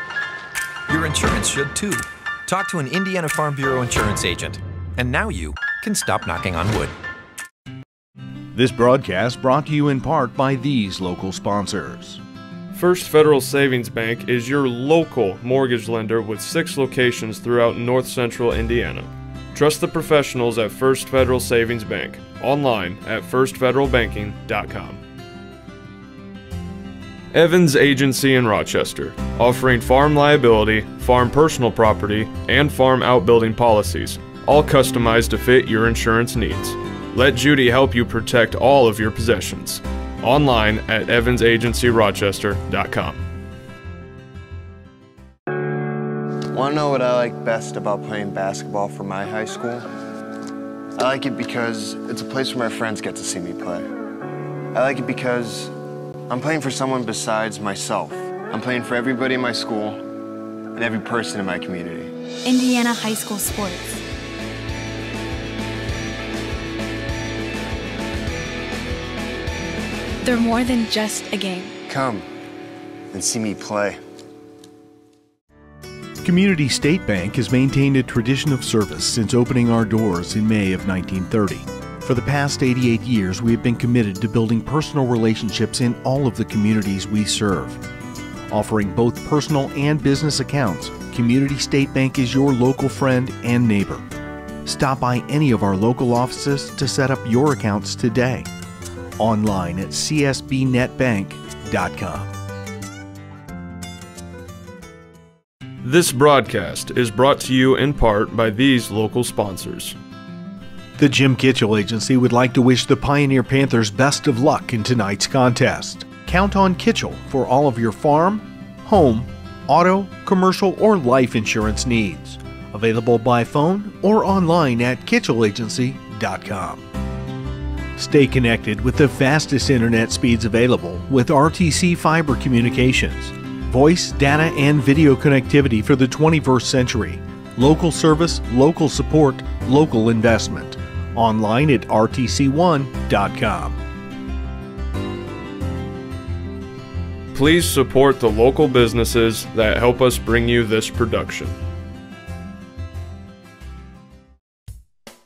Your insurance should too. Talk to an Indiana Farm Bureau insurance agent. And now you can stop knocking on wood. This broadcast brought to you in part by these local sponsors. First Federal Savings Bank is your local mortgage lender with 6 locations throughout north central Indiana. Trust the professionals at First Federal Savings Bank, online at firstfederalbanking.com. Evans Agency in Rochester, offering farm liability, farm personal property, and farm outbuilding policies, all customized to fit your insurance needs. Let Judy help you protect all of your possessions. Online at evansagencyrochester.com. Want to know what I like best about playing basketball for my high school? I like it because it's a place where my friends get to see me play. I like it because I'm playing for someone besides myself. I'm playing for everybody in my school and every person in my community. Indiana high school sports. They're more than just a game. Come and see me play. Community State Bank has maintained a tradition of service since opening our doors in May of 1930. For the past 88 years, we have been committed to building personal relationships in all of the communities we serve. Offering both personal and business accounts, Community State Bank is your local friend and neighbor. Stop by any of our local offices to set up your accounts today. Online at csbnetbank.com. This broadcast is brought to you in part by these local sponsors. The Jim Kitchell Agency would like to wish the Pioneer Panthers best of luck in tonight's contest. Count on Kitchell for all of your farm, home, auto, commercial, or life insurance needs. Available by phone or online at kitchellagency.com. Stay connected with the fastest internet speeds available with RTC Fiber Communications. Voice, data, and video connectivity for the 21st century. Local service, local support, local investment. Online at rtc1.com. Please support the local businesses that help us bring you this production.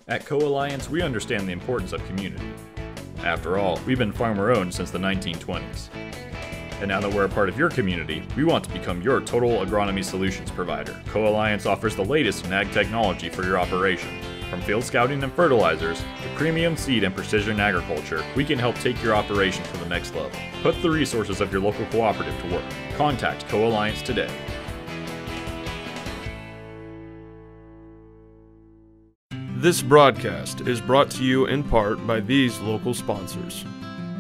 At Co-Alliance, we understand the importance of community. After all, we've been farmer-owned since the 1920s. And now that we're a part of your community, we want to become your total agronomy solutions provider. Co-Alliance offers the latest in ag technology for your operation. From field scouting and fertilizers to premium seed and precision agriculture, we can help take your operation to the next level. Put the resources of your local cooperative to work. Contact Co-Alliance today. This broadcast is brought to you in part by these local sponsors.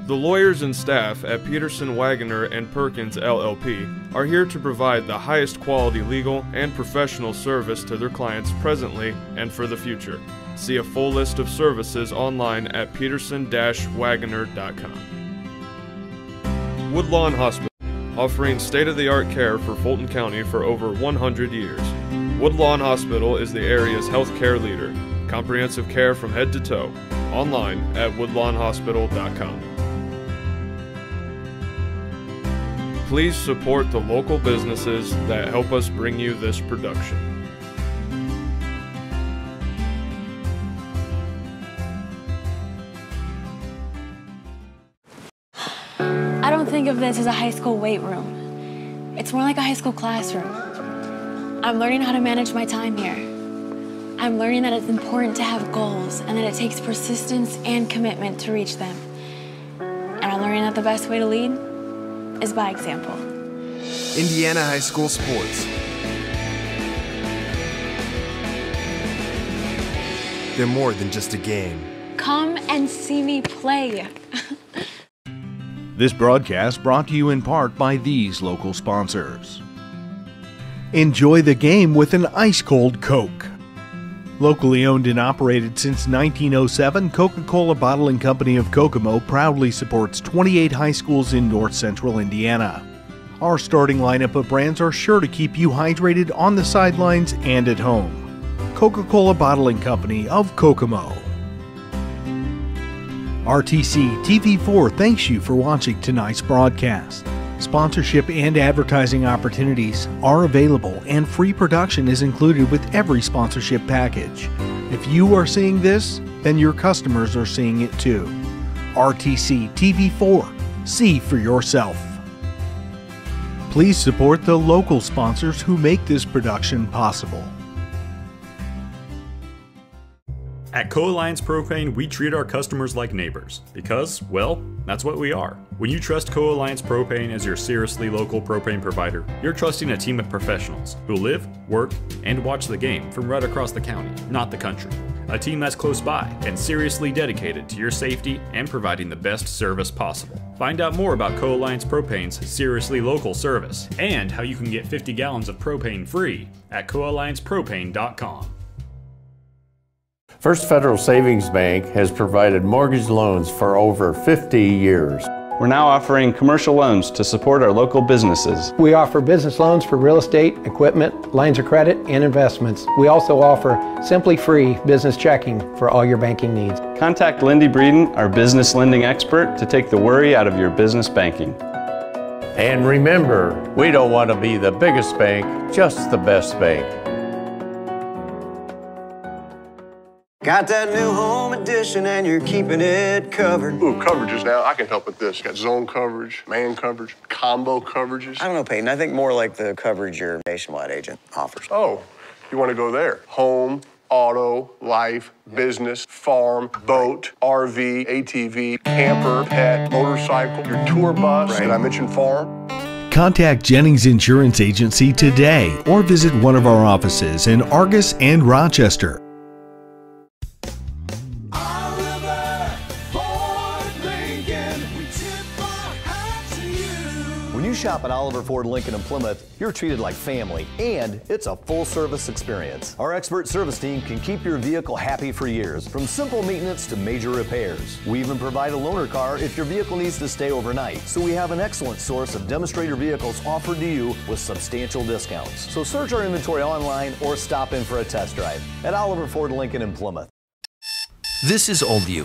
The lawyers and staff at Peterson, Wagoner & Perkins LLP are here to provide the highest quality legal and professional service to their clients presently and for the future. See a full list of services online at peterson-wagoner.com. Woodlawn Hospital, offering state-of-the-art care for Fulton County for over 100 years. Woodlawn Hospital is the area's healthcare leader. Comprehensive care from head to toe. Online at woodlawnhospital.com. Please support the local businesses that help us bring you this production. I don't think of this as a high school weight room. It's more like a high school classroom. I'm learning how to manage my time here. I'm learning that it's important to have goals and that it takes persistence and commitment to reach them. And I'm learning that the best way to lead is by example. Indiana high school sports. They're more than just a game. Come and see me play. This broadcast brought to you in part by these local sponsors. Enjoy the game with an ice-cold Coke. Locally owned and operated since 1907, Coca-Cola Bottling Company of Kokomo proudly supports 28 high schools in north central Indiana. Our starting lineup of brands are sure to keep you hydrated on the sidelines and at home. Coca-Cola Bottling Company of Kokomo. RTC TV4 thanks you for watching tonight's broadcast. Sponsorship and advertising opportunities are available, and free production is included with every sponsorship package. If you are seeing this, then your customers are seeing it too. RTC TV4. See for yourself. Please support the local sponsors who make this production possible. At Co-Alliance Propane, we treat our customers like neighbors because, well, that's what we are. When you trust Co-Alliance Propane as your seriously local propane provider, you're trusting a team of professionals who live, work, and watch the game from right across the county, not the country. A team that's close by and seriously dedicated to your safety and providing the best service possible. Find out more about Co-Alliance Propane's seriously local service and how you can get 50 gallons of propane free at coalliancepropane.com. First Federal Savings Bank has provided mortgage loans for over 50 years. We're now offering commercial loans to support our local businesses. We offer business loans for real estate, equipment, lines of credit, and investments. We also offer simply free business checking for all your banking needs. Contact Lindy Breeden, our business lending expert, to take the worry out of your business banking. And remember, we don't want to be the biggest bank, just the best bank. Got that new home edition and you're keeping it covered. Ooh, coverages now. I can help with this. Got zone coverage, man coverage, combo coverages. I don't know, Peyton. I think more like the coverage your nationwide agent offers. Oh, you want to go there. Home, auto, life, business, farm, boat, RV, ATV, camper, pet, motorcycle, your tour bus. Did I mention farm? Contact Jennings Insurance Agency today or visit one of our offices in Argus and Rochester. When you shop at Oliver Ford Lincoln in Plymouth, you're treated like family, and it's a full-service experience. Our expert service team can keep your vehicle happy for years, from simple maintenance to major repairs. We even provide a loaner car if your vehicle needs to stay overnight. So we have an excellent source of demonstrator vehicles offered to you with substantial discounts. So search our inventory online or stop in for a test drive at Oliver Ford Lincoln in Plymouth. This is old you.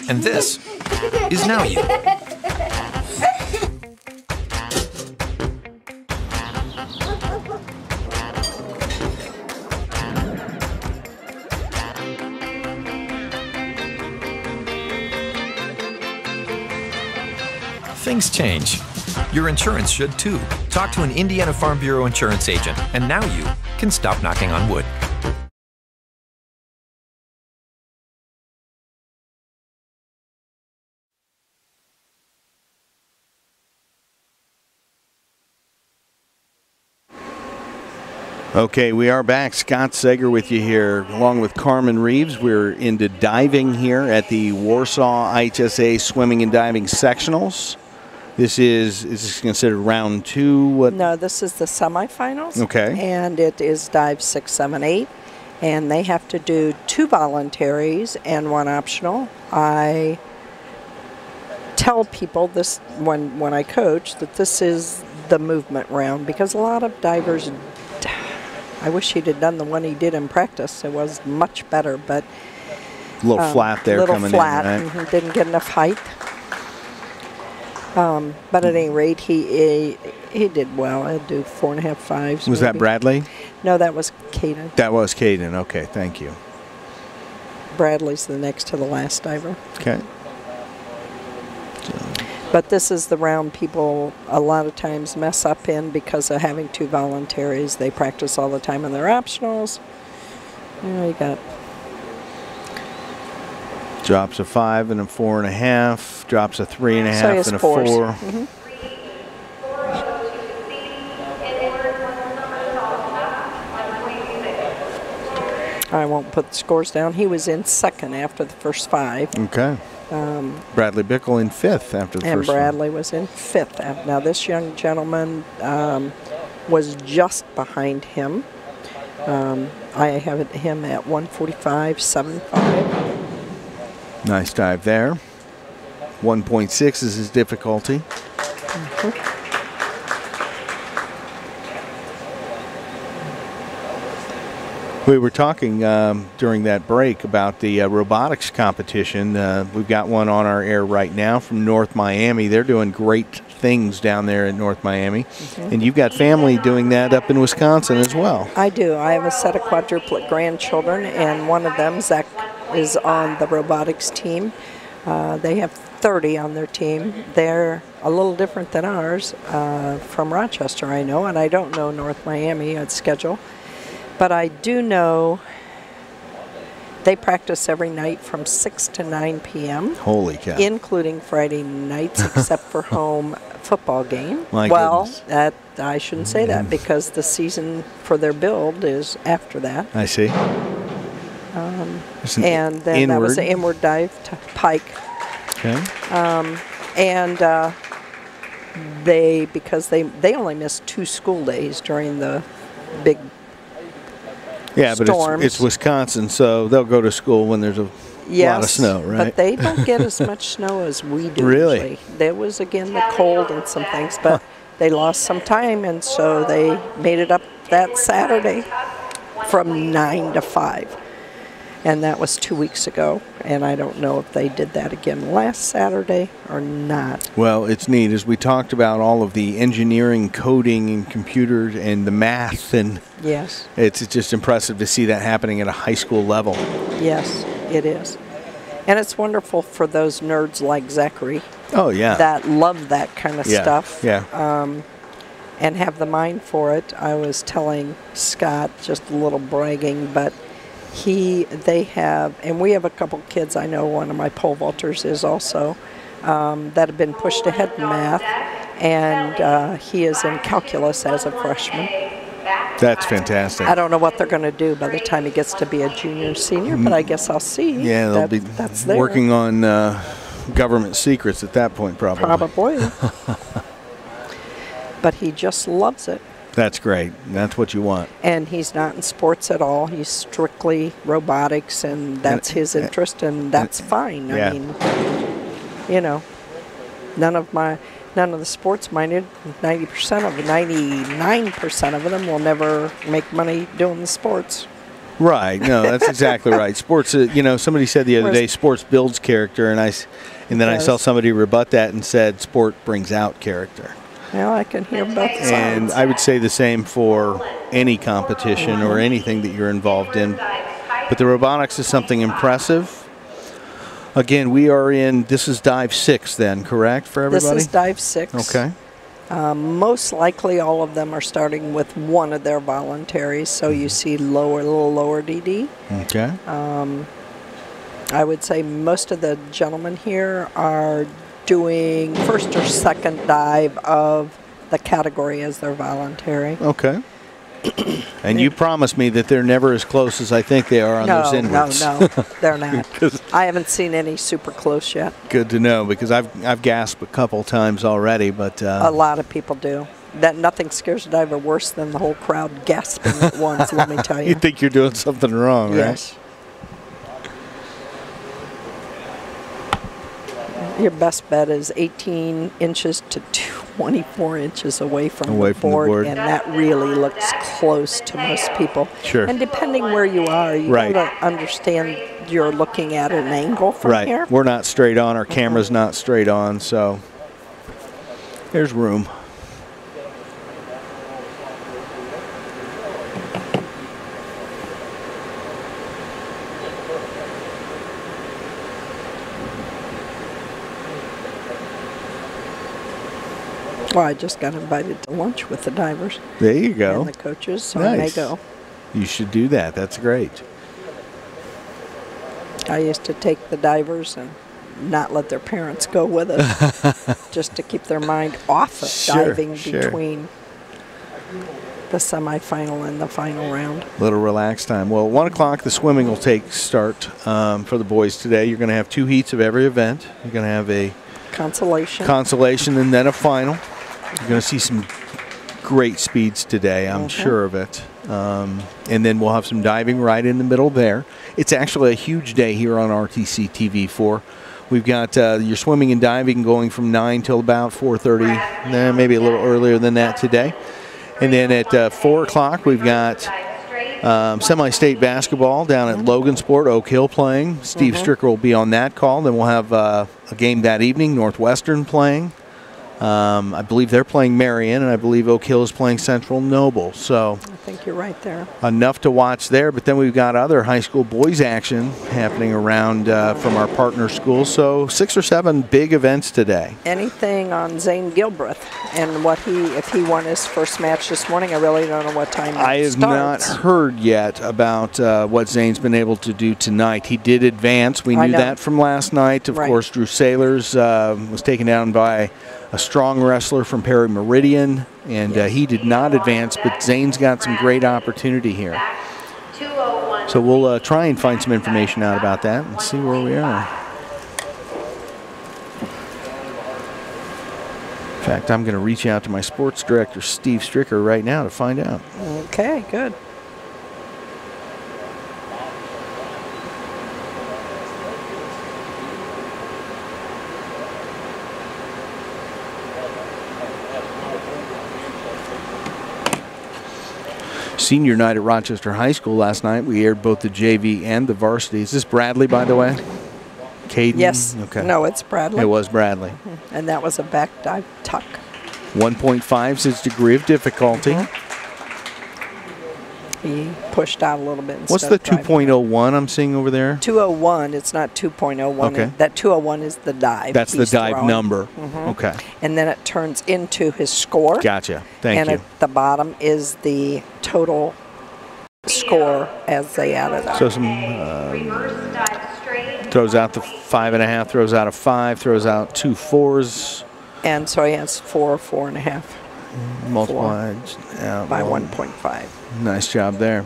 And this is now you. Things change. Your insurance should too. Talk to an Indiana Farm Bureau insurance agent, and now you can stop knocking on wood. Okay, we are back. Scott Sager with you here, along with Carmen Reeves. We're into diving here at the Warsaw IHSAA Swimming and Diving Sectionals. Is this considered round 2? What? No, this is the semifinals. Okay. And it is dive 6, 7, 8. And they have to do 2 voluntaries and 1 optional. I tell people this when I coach that this is the movement round, because a lot of divers, I wish he'd have done the one he did in practice. It was much better, but a little flat there coming flat, in, right? Didn't get enough height. But at any rate, he did well. I'd do 4.5, 5s. Was that Bradley? No, that was Caden. That was Caden. Okay, thank you. Bradley's the next to the last diver. Okay. But this is the round people a lot of times mess up in because of having 2 voluntaries. They practice all the time in their optionals. You got drops a 5 and a 4.5. Drops a 3.5 and a 4. Mm-hmm. I won't put the scores down. He was in 2nd after the first 5. Okay. Bradley Bickle in 5th after the first 5. And Bradley was in 5th. Now this young gentleman was just behind him. I have him at 145.75. Nice dive there. 1.6 is his difficulty. Mm-hmm. We were talking during that break about the robotics competition. We've got one on our air right now from North Miami. They're doing great things down there in North Miami. Mm-hmm. And you've got family doing that up in Wisconsin as well. I do. I have a set of quadruplet grandchildren, and one of them, Zach, is on the robotics team. They have 30 on their team. They're a little different than ours from Rochester, I know, and I don't know North Miami schedule. But I do know They practice every night from 6 to 9 p.m. Holy cow. Including Friday nights, except for home football game. My well, goodness. I shouldn't say that because the season for their build is after that. I see. And then that was the inward dive to pike. Okay. Because they only missed 2 school days during the big storms. But it's Wisconsin, so they'll go to school when there's a lot of snow, right? But they don't get as much snow as we do. Really? Usually. There was, again, the cold and some things, but they lost some time, and so they made it up that Saturday from 9 to 5. And that was 2 weeks ago, and I don't know if they did that again last Saturday or not. Well, it's neat. As we talked about all of the engineering, coding, and computers, and the math, and yes, it's just impressive to see that happening at a high school level. Yes, it is. And it's wonderful for those nerds like Zachary. Oh, yeah. That love that kind of stuff. Yeah. And have the mind for it. I was telling Scott, just a little bragging, but they have, and we have a couple kids, I know one of my pole vaulters is also, that have been pushed ahead in math, and he is in calculus as a freshman. That's fantastic. I don't know what they're going to do by the time he gets to be a junior or senior, but I guess I'll see. Yeah, they'll be working on government secrets at that point, probably. Probably. But he just loves it. That's great. That's what you want. And he's not in sports at all. He's strictly robotics, and that's his interest, and that's fine. Yeah. I mean, you know, none of the sports-minded, 99% of them will never make money doing the sports. Right. No, that's exactly right. Sports, somebody said the other day, sports builds character, and then I saw somebody rebut that and said sport brings out character. Well, I can hear both sides. And I would say the same for any competition or anything that you're involved in. But the robotics is something impressive. Again, this is dive 6 then, correct, for everybody? This is dive 6. Okay. Most likely all of them are starting with one of their voluntaries, so you see a little lower DD. Okay. I would say most of the gentlemen here are doing first or second dive of the category as their voluntary. Okay. And you promised me that they're never as close as I think they are on those inwards. No, they're not. I haven't seen any super close yet. Good to know, because I've gasped a couple times already, but a lot of people do. That nothing scares a diver worse than the whole crowd gasping at once. Let me tell you. You think you're doing something wrong, right? Yes. Your best bet is 18 inches to 24 inches away from the board, and that really looks close to most people. Sure. And depending where you are, you got to understand you're looking at an angle from here. We're not straight on. Our camera's not straight on, so there's room. Well, I just got invited to lunch with the divers. There you go. And the coaches, so nice. I may go. You should do that. That's great. I used to take the divers and not let their parents go with us, just to keep their mind off of diving between the semifinal and the final round. Little relaxed time. Well, 1 o'clock, the swimming will take start for the boys today. You're going to have 2 heats of every event. You're going to have a consolation and then a final. You're going to see some great speeds today, I'm sure of it. And then we'll have some diving right in the middle there. It's actually a huge day here on RTC TV4. We've got your swimming and diving going from 9 till about 4:30, maybe a little earlier than that today. And then at 4 o'clock, we've got semi-state basketball down at Logansport, Oak Hill playing. Steve Stricker will be on that call. Then we'll have a game that evening, Northwestern playing. I believe they're playing Marion, and I believe Oak Hill is playing Central Noble. So I think you're right there. enough to watch there. But then we've got other high school boys action happening around from our partner schools. So 6 or 7 big events today. Anything on Zane Gilbreth and if he won his first match this morning? I really don't know what time I have not heard yet about what Zane's been able to do tonight. He did advance. We knew that from last night. Of course, Drew Sailors was taken down by a strong wrestler from Perry Meridian, and he did not advance, but Zane's got some great opportunity here. So we'll try and find some information out about that and see where we are. In fact, I'm going to reach out to my sports director, Steve Stricker, right now to find out. Okay, good. Senior night at Rochester High School last night. We aired both the JV and the varsity. Is this Bradley, by the way? Caden? Yes. Okay. No, it's Bradley. It was Bradley. And that was a back dive tuck. 1.5 is his degree of difficulty. He pushed out a little bit. What's the 2.01 I'm seeing over there? 201. It's not 2.01. Okay. That 201 is the dive. That's the dive number. Okay. And then it turns into his score. Gotcha. Thank you. And at the bottom is the total score as they added up. So some throws out the 5.5, throws out a 5, throws out 2 4s. And so he has 4.5. Multiplied by 1.5. Nice job there.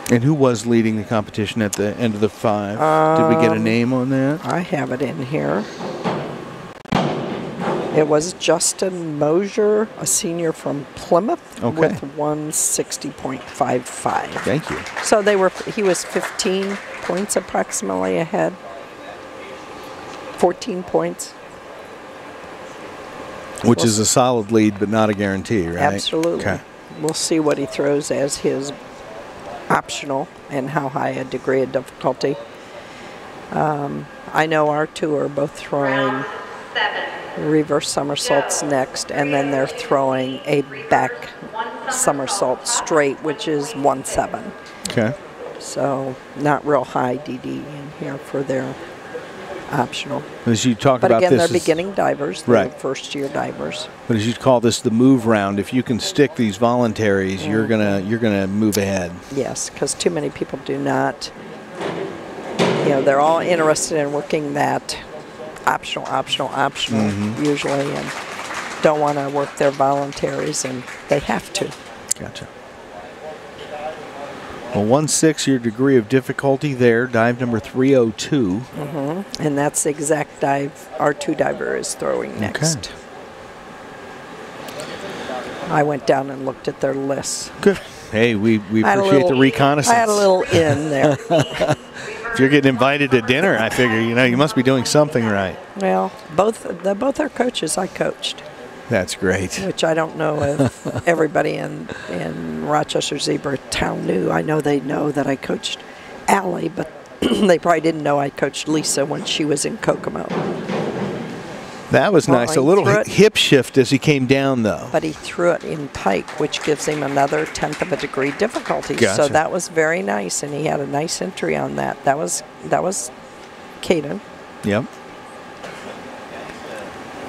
And who was leading the competition at the end of the 5? Did we get a name on that? I have it in here. It was Justin Mosier, a senior from Plymouth, with 160.55. Thank you. So he was 15 points approximately ahead. 14 points. Which is a solid lead, but not a guarantee, right? Absolutely. Okay. We'll see what he throws as his optional and how high a degree of difficulty. I know our two are both throwing reverse somersaults next, and then they're throwing a back somersault straight, which is 1.7. Okay. So not real high DD in here for their optional. As you talk but about again, this, they're beginning divers, they're first-year divers. But as you call this the move round, if you can stick these voluntaries, you're gonna move ahead. Yes, because too many people do not. You know, they're all interested in working that optional usually, and don't want to work their voluntaries, and they have to. Gotcha. Well, 1.6 your degree of difficulty there, dive number 302. And that's the exact dive our two diver is throwing next. Okay. I went down and looked at their lists. Good. Hey, we appreciate the reconnaissance. I had a little in there. If you're getting invited to dinner, I figure you must be doing something right. Well, both our coaches I coached. That's great. Which I don't know if everybody in Rochester Zebra Town knew. I know they know that I coached Allie, but they probably didn't know I coached Lisa when she was in Kokomo. That was nice. A little hip shift as he came down, though. But he threw it in pike, which gives him another 1/10 of a degree difficulty. Gotcha. So that was very nice, and he had a nice entry on that. That was Caden. Yep.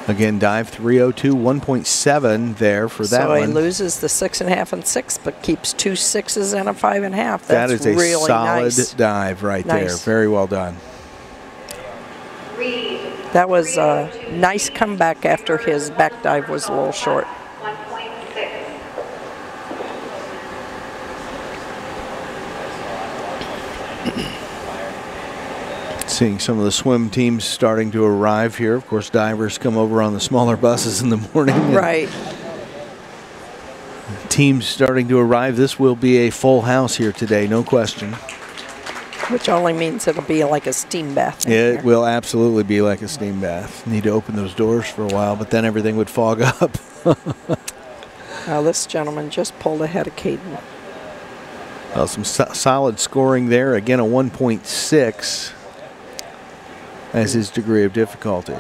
Again, dive 302, 1.7 there for that one. So he loses the 6.5 and 6, but keeps 2 6s and a 5.5. That is a really solid nice. dive right there. Very well done. That was a nice comeback after his back dive was a little short. Seeing some of the swim teams starting to arrive here. Of course, divers come over on the smaller buses in the morning. Right. Teams starting to arrive. This will be a full house here today, no question. Which only means it'll be like a steam bath. It will absolutely be like a steam bath. Need to open those doors for a while, but then everything would fog up. Now this gentleman just pulled ahead of Caden. Well, some solid scoring there. Again, a 1.6 as his degree of difficulty.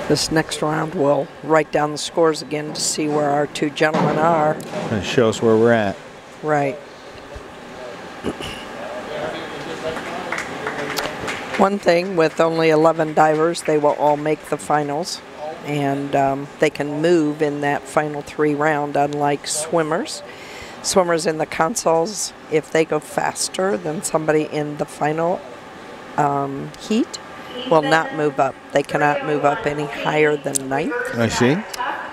This next round, we'll write down the scores again to see where our two gentlemen are. And show us where we're at. Right. One thing, with only 11 divers, they will all make the finals. And they can move in that final 3 round, unlike swimmers. Swimmers in the consoles, if they go faster than somebody in the final heat, will not move up. They cannot move up any higher than 9th. I see.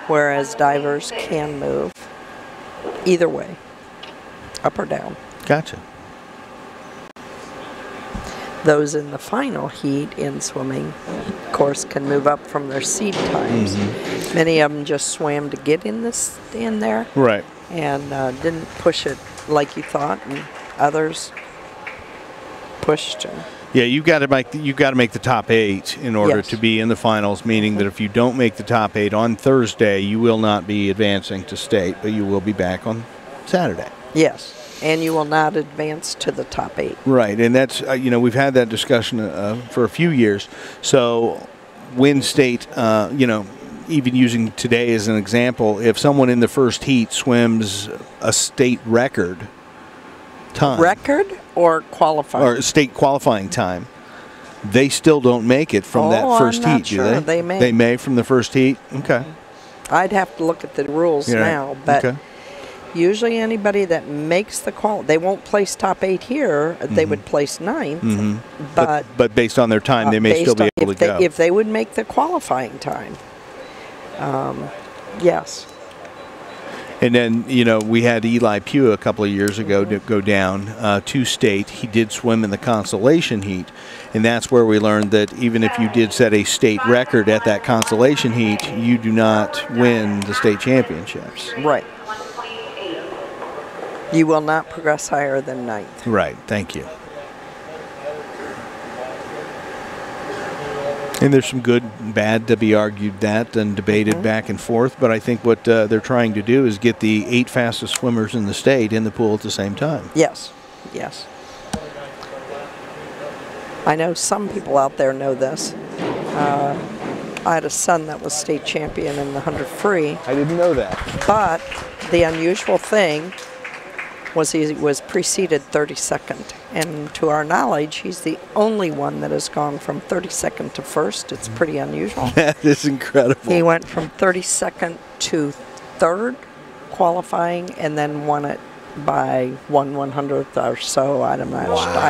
Whereas divers can move either way, up or down. Gotcha. Those in the final heat in swimming, of course, can move up from their seed times. Mm-hmm. Many of them just swam to get in there. Right. And didn't push it like you thought, and others pushed. Yeah, you've got to make the top 8 in order Yes. to be in the finals. Meaning that if you don't make the top 8 on Thursday, you will not be advancing to state, but you will be back on Saturday. Yes. And you will not advance to the top 8. Right, and that's, we've had that discussion for a few years. So when state, even using today as an example, if someone in the first heat swims a state record time. Record or qualifying? Or state qualifying time, they still don't make it from that first heat, do they? They may. They may from the first heat? Okay. I'd have to look at the rules now, but okay. Usually anybody that makes the they won't place top 8 here. They would place 9th. Mm-hmm. But based on their time, they may still be able to go. If they would make the qualifying time, yes. And then, we had Eli Pugh a couple of years ago to go down to state. He did swim in the consolation heat, and that's where we learned that even if you did set a state record at that consolation heat, you do not win the state championships. Right. You will not progress higher than 9th. Right, thank you. And there's some good and bad to be argued that and debated back and forth, but I think what they're trying to do is get the 8 fastest swimmers in the state in the pool at the same time. Yes, yes. I know some people out there know this. I had a son that was state champion in the 100 free. I didn't know that. But the unusual thing was he was preceded 32nd. And to our knowledge, he's the only one that has gone from 32nd to 1st. It's pretty unusual. That is incredible. He went from 32nd to 3rd qualifying and then won it by 1/100th or so. I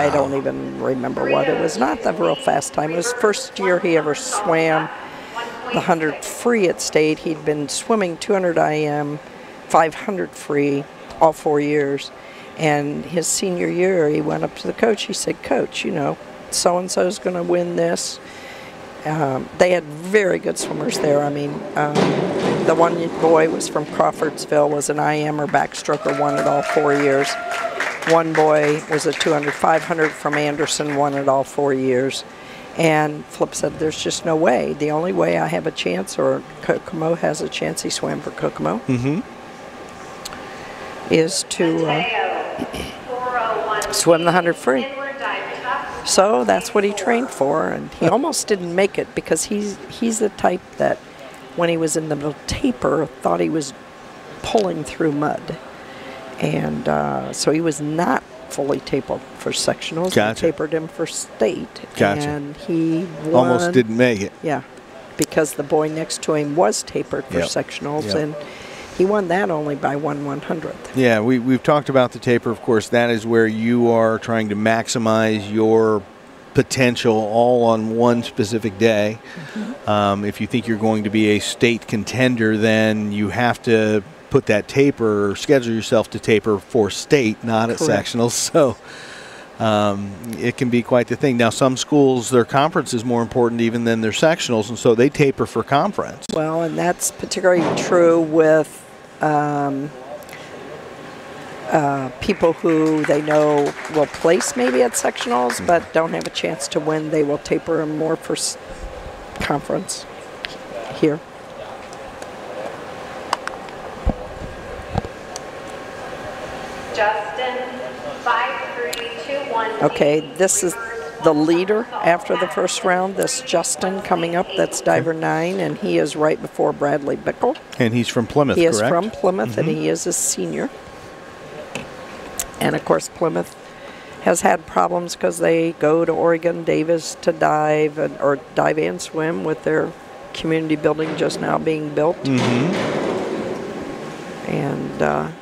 don't even remember what. It was not the real fast time. It was the first year he ever swam the 100 free at state. He'd been swimming 200 IM, 500 free all 4 years. And his senior year, he went up to the coach. He said, "Coach, so-and-so's going to win this." They had very good swimmers there. I mean, the one boy was from Crawfordsville, was an IM or backstroker, won it all 4 years. One boy was a 200, 500 from Anderson, won it all 4 years. And Flip said, "There's just no way. The only way I have a chance, or Kokomo has a chance," he swam for Kokomo, is to swim the 100 free. So that's what he trained for, and he almost didn't make it because he's the type that when he was in the middle taper thought he was pulling through mud. And so he was not fully tapered for sectionals. Gotcha. We tapered him for state. Gotcha. And he won. Almost didn't make it. Yeah, because the boy next to him was tapered for sectionals, and he won that only by 1/100th. Yeah, we've talked about the taper. Of course, that is where you are trying to maximize your potential all on one specific day. If you think you're going to be a state contender, then you have to put that taper, or schedule yourself to taper for state, not at sectionals. So it can be quite the thing. Now, some schools, their conference is more important even than their sectionals, and so they taper for conference. Well, and that's particularly true with people who they know will place maybe at sectionals but don't have a chance to win. They will taper them more for conference here. Justin, 5321. Okay, this is the leader after the first round, this Justin coming up, that's diver 9, and he is right before Bradley Bickle. And he's from Plymouth, He correct? is from Plymouth, and he is a senior. And, of course, Plymouth has had problems because they go to Oregon Davis to dive or dive and swim with their community building just now being built. And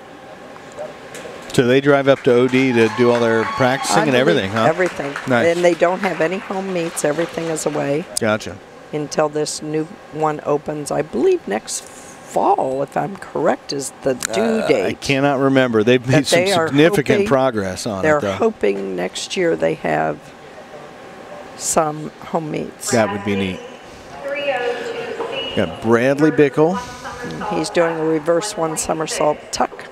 so they drive up to OD to do all their practicing and everything, huh? Everything. Nice. And they don't have any home meets. Everything is away. Gotcha. Until this new one opens, I believe next fall, if I'm correct, is the due date. I cannot remember. They've made some significant progress on it, They're though. hoping next year they have some home meets. That would be neat. Got Bradley Bickle. He's doing a reverse one somersault tuck.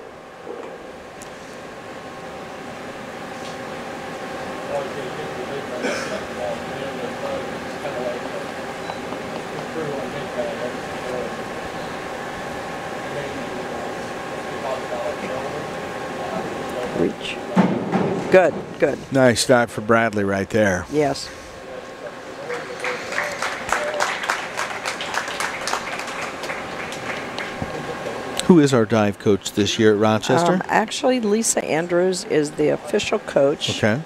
Reach. Good, good. Nice dive for Bradley right there. Yes. Who is our dive coach this year at Rochester? Actually, Lisa Andrews is the official coach. Okay.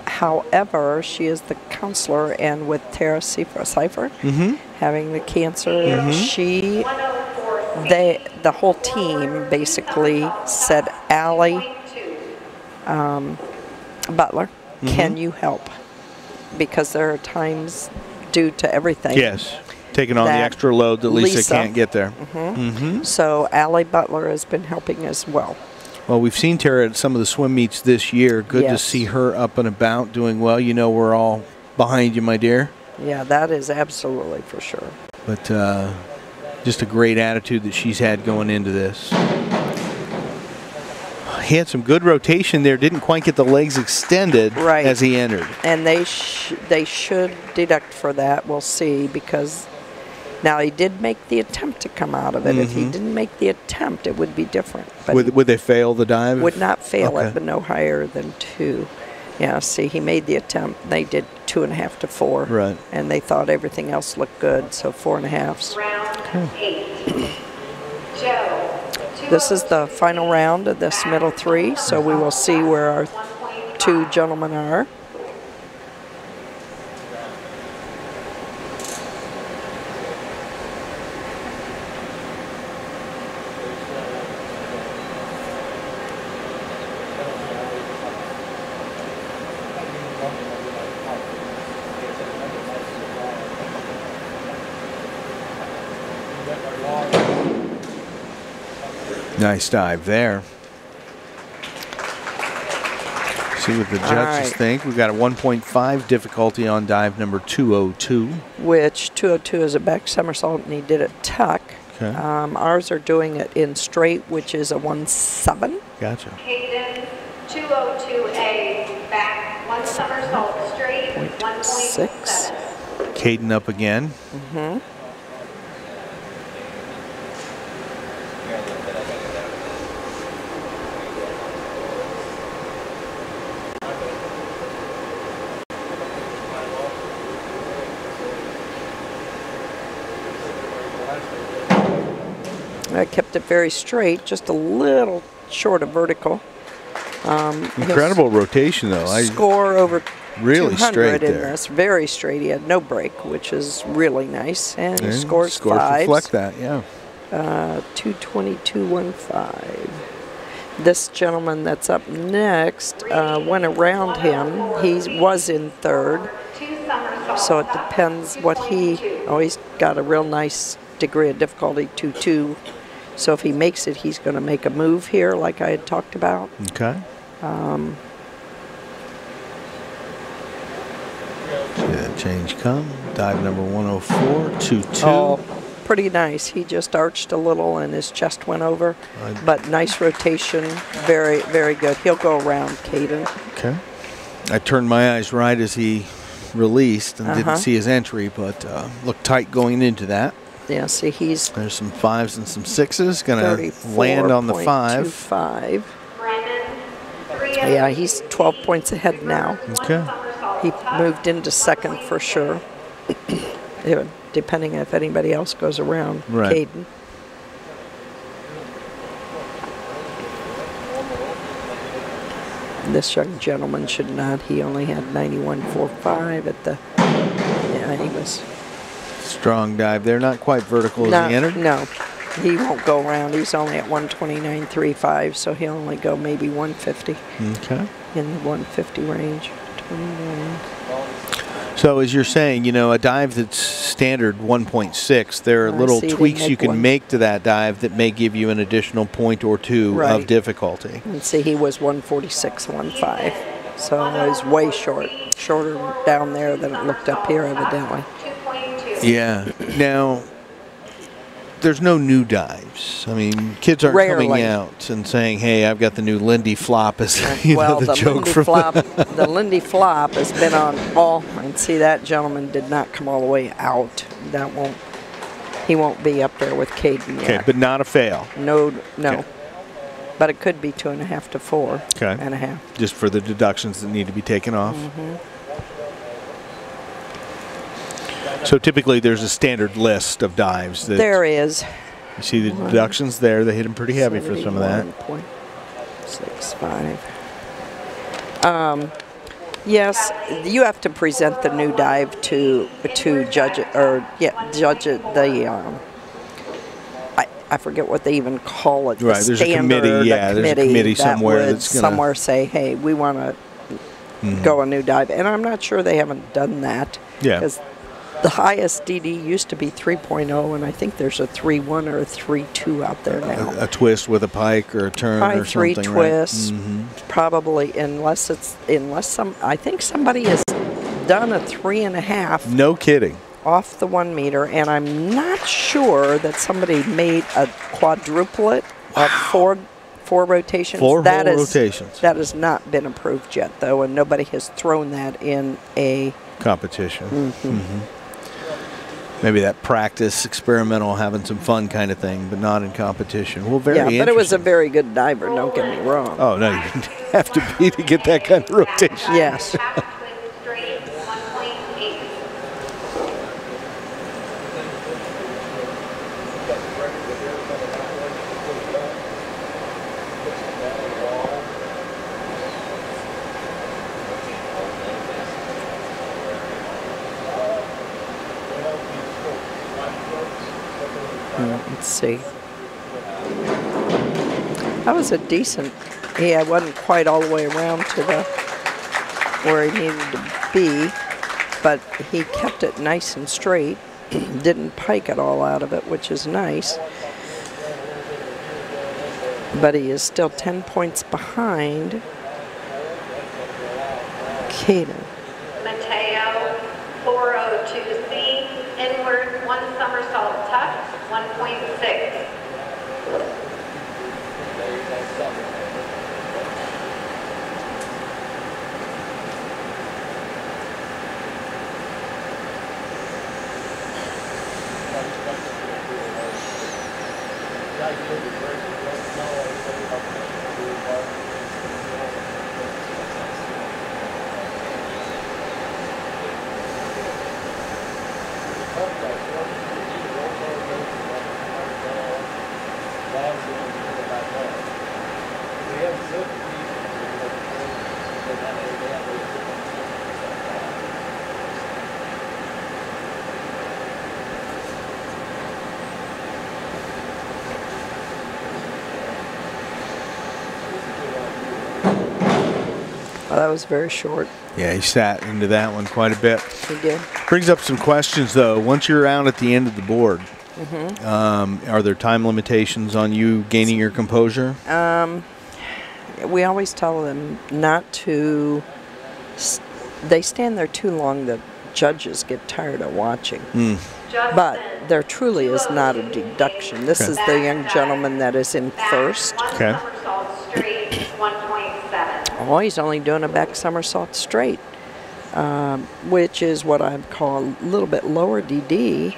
However, she is the counselor, and with Tara Cipher having the cancer, the whole team basically said, Allie Butler, can you help? Because there are times due to everything. Yes. Taking on the extra load that Lisa can't get there. So Allie Butler has been helping as well. Well, we've seen Tara at some of the swim meets this year. Good to see her up and about doing well. You know we're all behind you, my dear. Yeah, that is absolutely for sure. But just a great attitude that she's had going into this. He had some good rotation there. Didn't quite get the legs extended as he entered. And they should deduct for that. We'll see, because now he did make the attempt to come out of it. If he didn't make the attempt, it would be different. But would they fail the dive? Would not fail it, but no higher than 2. Yeah, see, he made the attempt. They did 2.5 to 4. Right. And they thought everything else looked good, so 4.5s. Round 8. Joe. This is the final round of this middle 3, so we will see where our 2 gentlemen are. Nice dive there. See what the judges think. We've got a 1.5 difficulty on dive number 202. Which 202 is a back somersault, and he did it tuck. Okay. Ours are doing it in straight, which is a 1.7. Gotcha. Caden 202A back, 1 somersault straight, 1.6. Caden up again. I kept it very straight, just a little short of vertical. Incredible rotation, though. Score over really 200 straight in there. this. Very straight. He had no break, which is really nice. And he scores Scores 5s. reflect that, yeah. 222.15. This gentleman that's up next went around him. He was in 3rd. So it depends what he's got a real nice degree of difficulty, 2-2. So if he makes it, he's going to make a move here, like I had talked about. Okay. See that change come. Dive number 104, 2-2. Oh, pretty nice. He just arched a little and his chest went over. But nice rotation. Very, very good. He'll go around, Caden. Okay. I turned my eyes right as he released and didn't see his entry, but looked tight going into that. Yeah, see, there's some 5s and some 6s. Going to land on the 5. 5. Yeah, he's 12 points ahead now. Okay. He moved into second for sure, depending if anybody else goes around. Right. Caden. This young gentleman should not. He only had 91.45 at the. Yeah, he was. Strong dive there. Not quite vertical as he entered. No, he won't go around. He's only at 129.35, so he'll only go maybe 150. Okay. In the 150 range. 29. So as you're saying, you know, a dive that's standard 1.6, there are little tweaks you can make to that dive that may give you an additional point or two of difficulty. And see, he was 146.15, so he's way shorter down there than it looked up here, evidently. Yeah. Now, there's no new dives. I mean, kids aren't coming out and saying, "Hey, I've got the new Lindy Flop," as well, the joke Lindy from Flop, the Lindy Flop has been on all. And see, that gentleman did not come all the way out. That won't. He won't be up there with Caden yet. Okay, but not a fail. No. Okay. But it could be 2.5 to 4. Okay. And a half. Just for the deductions that need to be taken off. So typically there's a standard list of dives. That there is. You see the deductions there. They hit them pretty heavy for some of that. 71.65. Yes, you have to present the new dive to judge it, or judge it. I forget what they even call it. Right, there's a committee. Yeah, there's a committee somewhere that's going to somewhere say, "Hey, we want to go a new dive," and I'm not sure they haven't done that. Yeah. Because the highest DD used to be 3.0, and I think there's a 3.1 or a 3.2 out there now. A twist with a pike or a turn or something, High 3 twist, right? probably, I think somebody has done a 3.5. No kidding. Off the 1 meter, and I'm not sure that somebody made a quadruplet of four rotations. Four whole rotations. That has not been approved yet, though, and nobody has thrown that in a competition. Maybe that practice, experimental, having some fun kind of thing, but not in competition. Well, very interesting. Yeah, but it was a very good diver, don't get me wrong. Oh, no, you didn't have to be to get that kind of rotation. Yes. Let's see. That was a decent. Yeah, wasn't quite all the way around to where he needed to be, but he kept it nice and straight. Didn't pike it all out of it, which is nice. But he is still 10 points behind Caden. Mateo, 402C, inward, 1 somersault tuck, 1.6. Well, that was very short. Yeah, he sat into that one quite a bit. He did. Brings up some questions, though. Once you're out at the end of the board, are there time limitations on you gaining your composure? We always tell them not to. They stand there too long, the judges get tired of watching. But there truly is not a deduction. This is the young gentleman that is in first. Okay. Oh, he's only doing a back somersault straight, which is what I'd call a little bit lower DD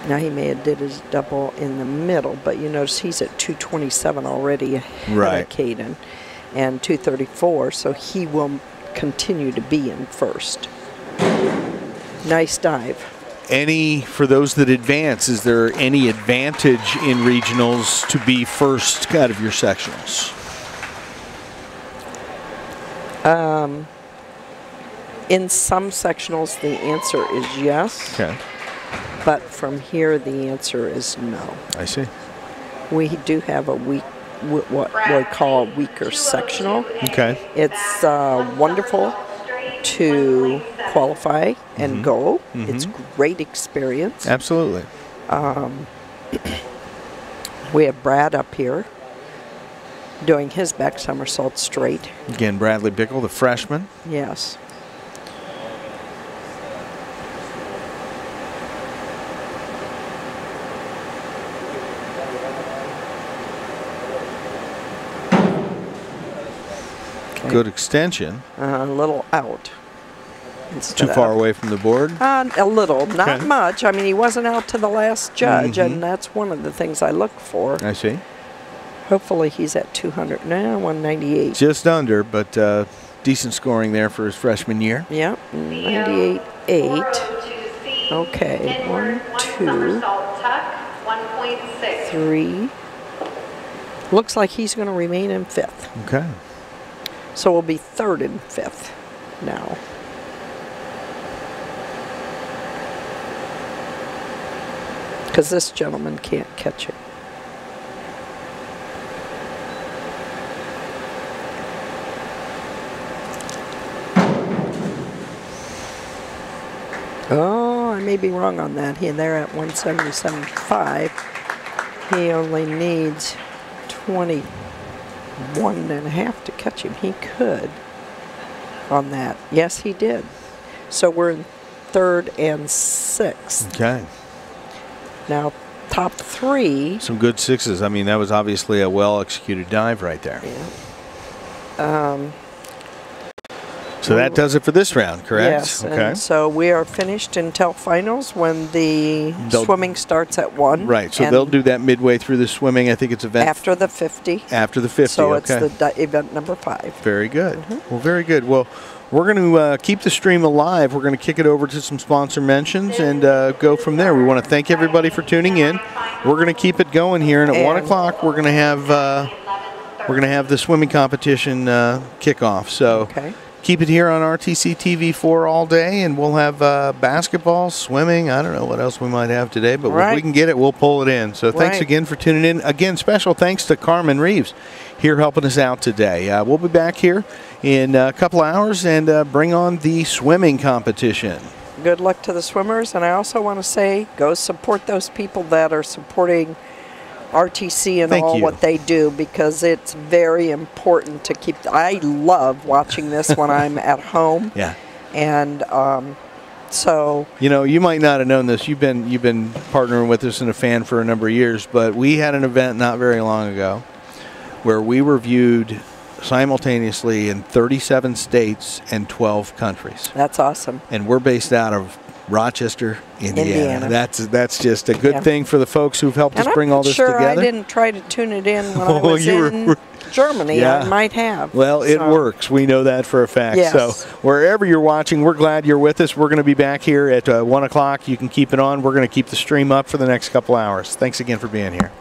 Now he may have did his double in the middle, but you notice he's at 227 already ahead of Caden, and 234, so he will continue to be in first. Nice dive. For those that advance, is there any advantage in regionals to be first out of your sectionals? In some sectionals, the answer is yes. Okay. But from here, the answer is no. I see. We do have a weak, what we call a weaker sectional. Okay. It's wonderful to qualify and go. It's great experience. Absolutely. We have Brad up here doing his back somersault straight. Again, Bradley Bickle, the freshman. Yes. Good extension. A little out. Too far away from the board? A little, not much. I mean, he wasn't out to the last judge, and that's one of the things I look for. I see. Hopefully he's at 200 now, 198. Just under, but decent scoring there for his freshman year. Yep, 98.8. Okay, 1, 2, 3. Looks like he's going to remain in 5th. Okay. So we'll be 3rd and 5th now. Because this gentleman can't catch it. Oh, I may be wrong on that. They're at 177.5. He only needs 21.5 to catch him. He could on that. Yes, he did. So we're in 3rd and 6th. Okay. Now, top 3. Some good 6s. I mean, that was obviously a well-executed dive right there. Yeah. So that does it for this round, correct? Yes. Okay. And so we are finished until finals when the swimming starts at 1. Right. So they'll do that midway through the swimming. I think it's event after the 50. After the 50. So it's the event number 5. Very good. Well, very good. Well, we're going to keep the stream alive. We're going to kick it over to some sponsor mentions and go from there. We want to thank everybody for tuning in. We're going to keep it going here, and at 1 o'clock we're going to have the swimming competition kickoff. So keep it here on RTC TV4 all day, and we'll have basketball, swimming. I don't know what else we might have today, but if we can get it, we'll pull it in. So thanks again for tuning in. Again, special thanks to Carmen Reeves here helping us out today. We'll be back here in a couple hours and bring on the swimming competition. Good luck to the swimmers, and I also want to say go support those people that are supporting RTC and what they do, because it's very important to keep. I love watching this when I'm at home. Yeah. And so you might not have known this. You've been partnering with us and a fan for a number of years, but we had an event not very long ago where we were viewed simultaneously in 37 states and 12 countries. That's awesome. And we're based out of Rochester, Indiana. That's just a good thing for the folks who've helped us bring all this together. I didn't try to tune it in when I was in Germany. I might have. Well, it works. We know that for a fact. Yes. So wherever you're watching, we're glad you're with us. We're going to be back here at 1 o'clock. You can keep it on. We're going to keep the stream up for the next couple hours. Thanks again for being here.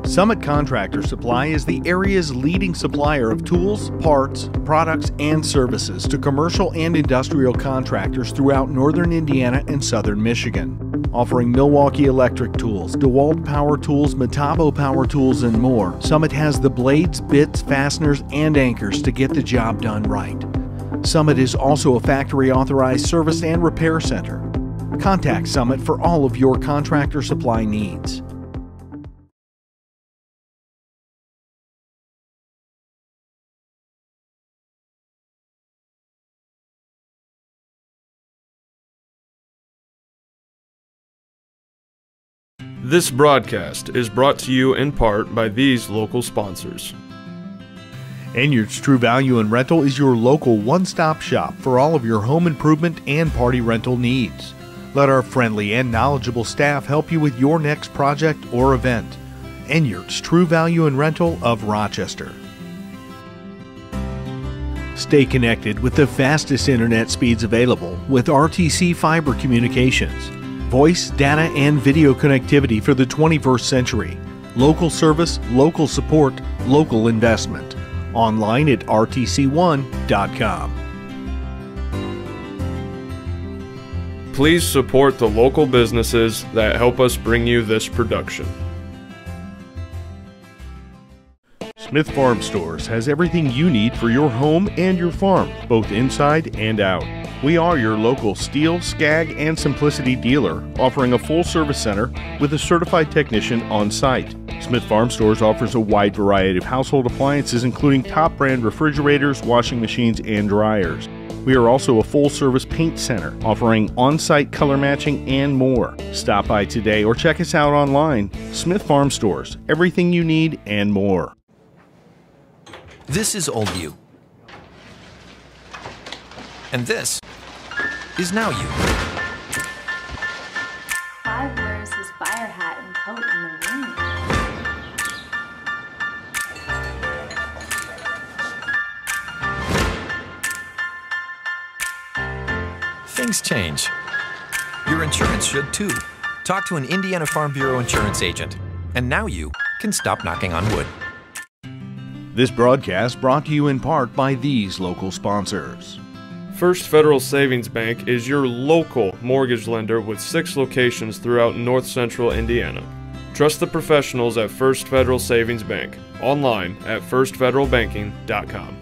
Summit Contractor Supply is the area's leading supplier of tools, parts, products, and services to commercial and industrial contractors throughout northern Indiana and southern Michigan. Offering Milwaukee Electric Tools, DeWalt Power Tools, Metabo Power Tools, and more, Summit has the blades, bits, fasteners, and anchors to get the job done right. Summit is also a factory-authorized service and repair center. Contact Summit for all of your contractor supply needs. This broadcast is brought to you in part by these local sponsors. Enyards True Value and Rental is your local one-stop shop for all of your home improvement and party rental needs. Let our friendly and knowledgeable staff help you with your next project or event. Enyards True Value and Rental of Rochester. Stay connected with the fastest internet speeds available with RTC Fiber Communications. Voice, data, and video connectivity for the 21st century. Local service, local support, local investment. Online at rtc1.com. Please support the local businesses that help us bring you this production. Smith Farm Stores has everything you need for your home and your farm, both inside and out. We are your local Steel, Skag, and Simplicity dealer, offering a full-service center with a certified technician on site. Smith Farm Stores offers a wide variety of household appliances, including top-brand refrigerators, washing machines, and dryers. We are also a full-service paint center, offering on-site color matching and more. Stop by today or check us out online. Smith Farm Stores, everything you need and more. This is old you. And this is now you. Clive wears his fire hat and coat in the rain. Things change. Your insurance should too. Talk to an Indiana Farm Bureau insurance agent. And now you can stop knocking on wood. This broadcast brought to you in part by these local sponsors. First Federal Savings Bank is your local mortgage lender with 6 locations throughout north central Indiana. Trust the professionals at First Federal Savings Bank, online at firstfederalbanking.com.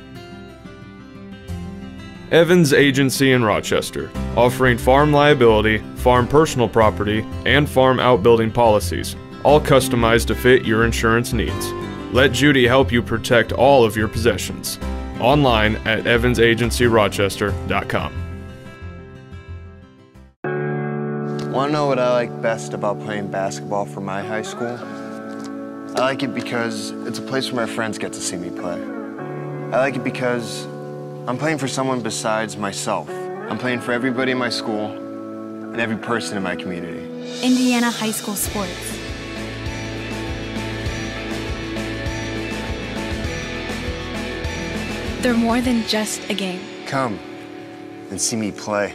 Evans Agency in Rochester, offering farm liability, farm personal property, and farm outbuilding policies, all customized to fit your insurance needs. Let Judy help you protect all of your possessions. Online at evansagencyrochester.com. Want to know what I like best about playing basketball for my high school? I like it because it's a place where my friends get to see me play. I like it because I'm playing for someone besides myself. I'm playing for everybody in my school and every person in my community. Indiana high school sports. They're more than just a game. Come and see me play.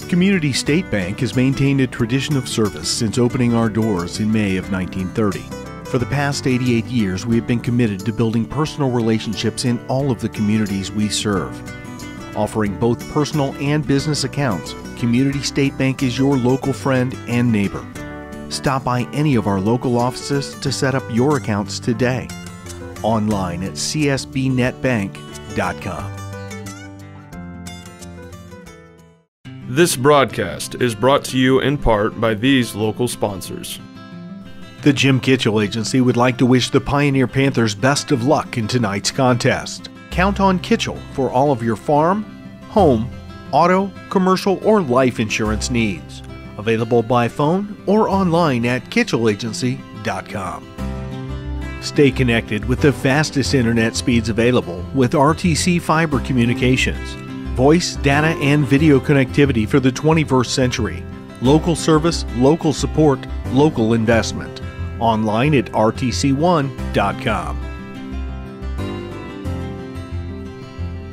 Community State Bank has maintained a tradition of service since opening our doors in May of 1930. For the past 88 years, we have been committed to building personal relationships in all of the communities we serve. Offering both personal and business accounts, Community State Bank is your local friend and neighbor. Stop by any of our local offices to set up your accounts today. Online at csbnetbank.com. This broadcast is brought to you in part by these local sponsors. The Jim Kitchell Agency would like to wish the Pioneer Panthers best of luck in tonight's contest. Count on Kitchell for all of your farm, home, auto, commercial, or life insurance needs. Available by phone or online at kitchellagency.com. Stay connected with the fastest internet speeds available with RTC Fiber Communications. Voice, data, and video connectivity for the 21st century. Local service, local support, local investment. Online at rtc1.com.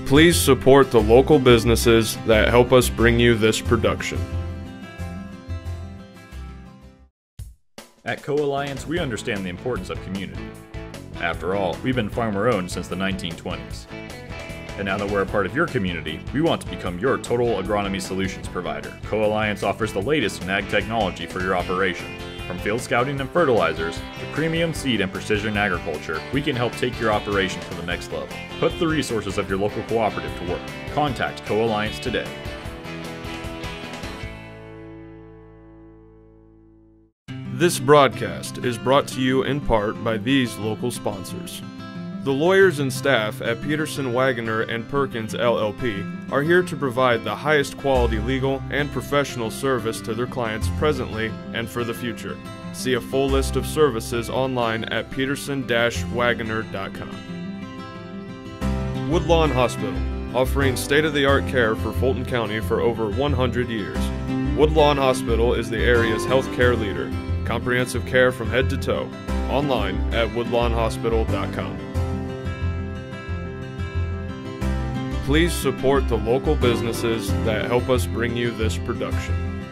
Please support the local businesses that help us bring you this production. At Co-Alliance, we understand the importance of community. After all, we've been farmer-owned since the 1920s. And now that we're a part of your community, we want to become your total agronomy solutions provider. Co-Alliance offers the latest in ag technology for your operation. From field scouting and fertilizers to premium seed and precision agriculture, we can help take your operation to the next level. Put the resources of your local cooperative to work. Contact Co-Alliance today. This broadcast is brought to you in part by these local sponsors. The lawyers and staff at Peterson, Wagoner & Perkins LLP are here to provide the highest quality legal and professional service to their clients presently and for the future. See a full list of services online at peterson-wagoner.com. Woodlawn Hospital, offering state-of-the-art care for Fulton County for over 100 years. Woodlawn Hospital is the area's healthcare leader. Comprehensive care from head to toe. Online at woodlawnhospital.com. Please support the local businesses that help us bring you this production.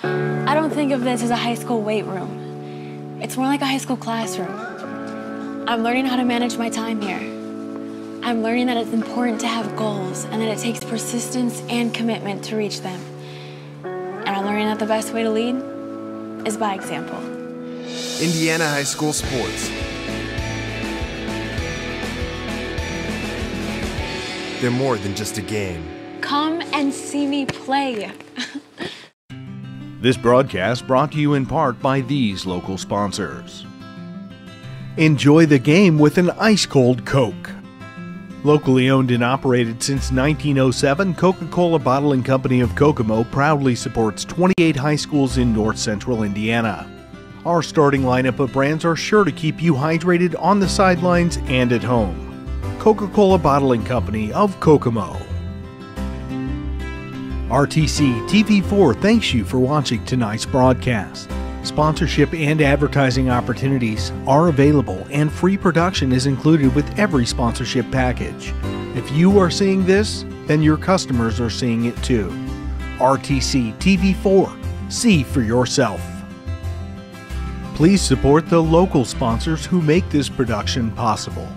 I don't think of this as a high school weight room. It's more like a high school classroom. I'm learning how to manage my time here. I'm learning that it's important to have goals and that it takes persistence and commitment to reach them. And I'm learning that the best way to lead is by example. Indiana High School Sports. They're more than just a game. Come and see me play. This broadcast brought to you in part by these local sponsors. Enjoy the game with an ice-cold Coke. Locally owned and operated since 1907, Coca-Cola Bottling Company of Kokomo proudly supports 28 high schools in north central Indiana. Our starting lineup of brands are sure to keep you hydrated on the sidelines and at home. Coca-Cola Bottling Company of Kokomo. RTC TV4 thanks you for watching tonight's broadcast. Sponsorship and advertising opportunities are available, and free production is included with every sponsorship package. If you are seeing this, then your customers are seeing it too. RTC TV4. See for yourself. Please support the local sponsors who make this production possible.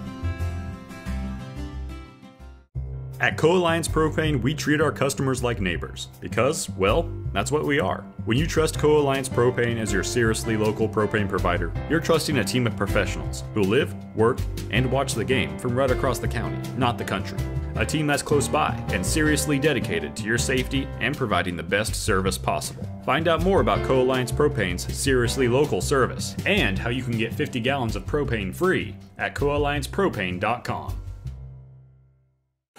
At Co-Alliance Propane, we treat our customers like neighbors because, well, that's what we are. When you trust Co-Alliance Propane as your seriously local propane provider, you're trusting a team of professionals who live, work, and watch the game from right across the county, not the country. A team that's close by and seriously dedicated to your safety and providing the best service possible. Find out more about Co-Alliance Propane's seriously local service and how you can get 50 gallons of propane free at coalliancepropane.com.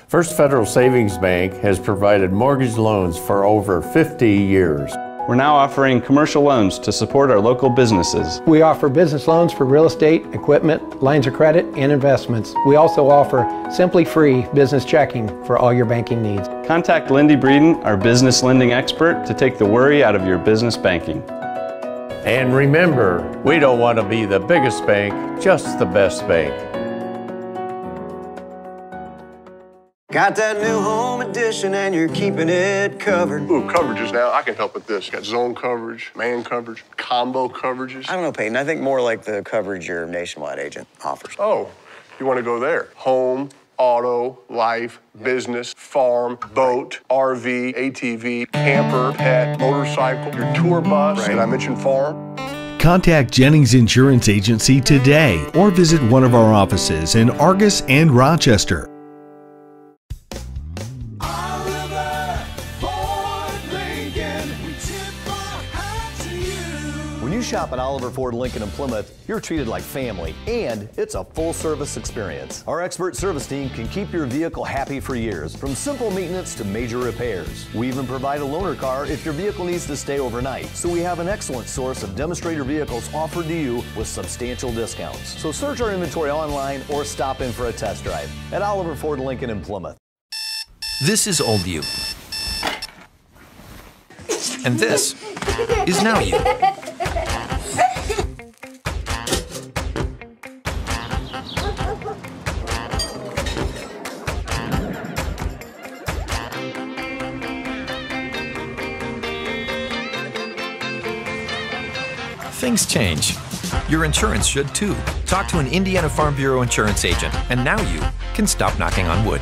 First Federal Savings Bank has provided mortgage loans for over 50 years. We're now offering commercial loans to support our local businesses. We offer business loans for real estate, equipment, lines of credit, and investments. We also offer simply free business checking for all your banking needs. Contact Lindy Breeden, our business lending expert, to take the worry out of your business banking. And remember, we don't want to be the biggest bank, just the best bank. Got that new home edition and you're keeping it covered. Ooh, coverages now. I can help with this. Got zone coverage, man coverage, combo coverages. I don't know, Peyton. I think more like the coverage your nationwide agent offers. Oh, you want to go there? Home, auto, life, business, farm, boat, RV, ATV, camper, pet, motorcycle, your tour bus. Right. Did I mention farm? Contact Jennings Insurance Agency today or visit one of our offices in Argus and Rochester. When you shop at Oliver Ford Lincoln in Plymouth, you're treated like family, and it's a full-service experience. Our expert service team can keep your vehicle happy for years, from simple maintenance to major repairs. We even provide a loaner car if your vehicle needs to stay overnight. So we have an excellent source of demonstrator vehicles offered to you with substantial discounts. So search our inventory online or stop in for a test drive at Oliver Ford Lincoln in Plymouth. This is old you. And this is now you. Things change. Your insurance should too. Talk to an Indiana Farm Bureau insurance agent, and now you can stop knocking on wood.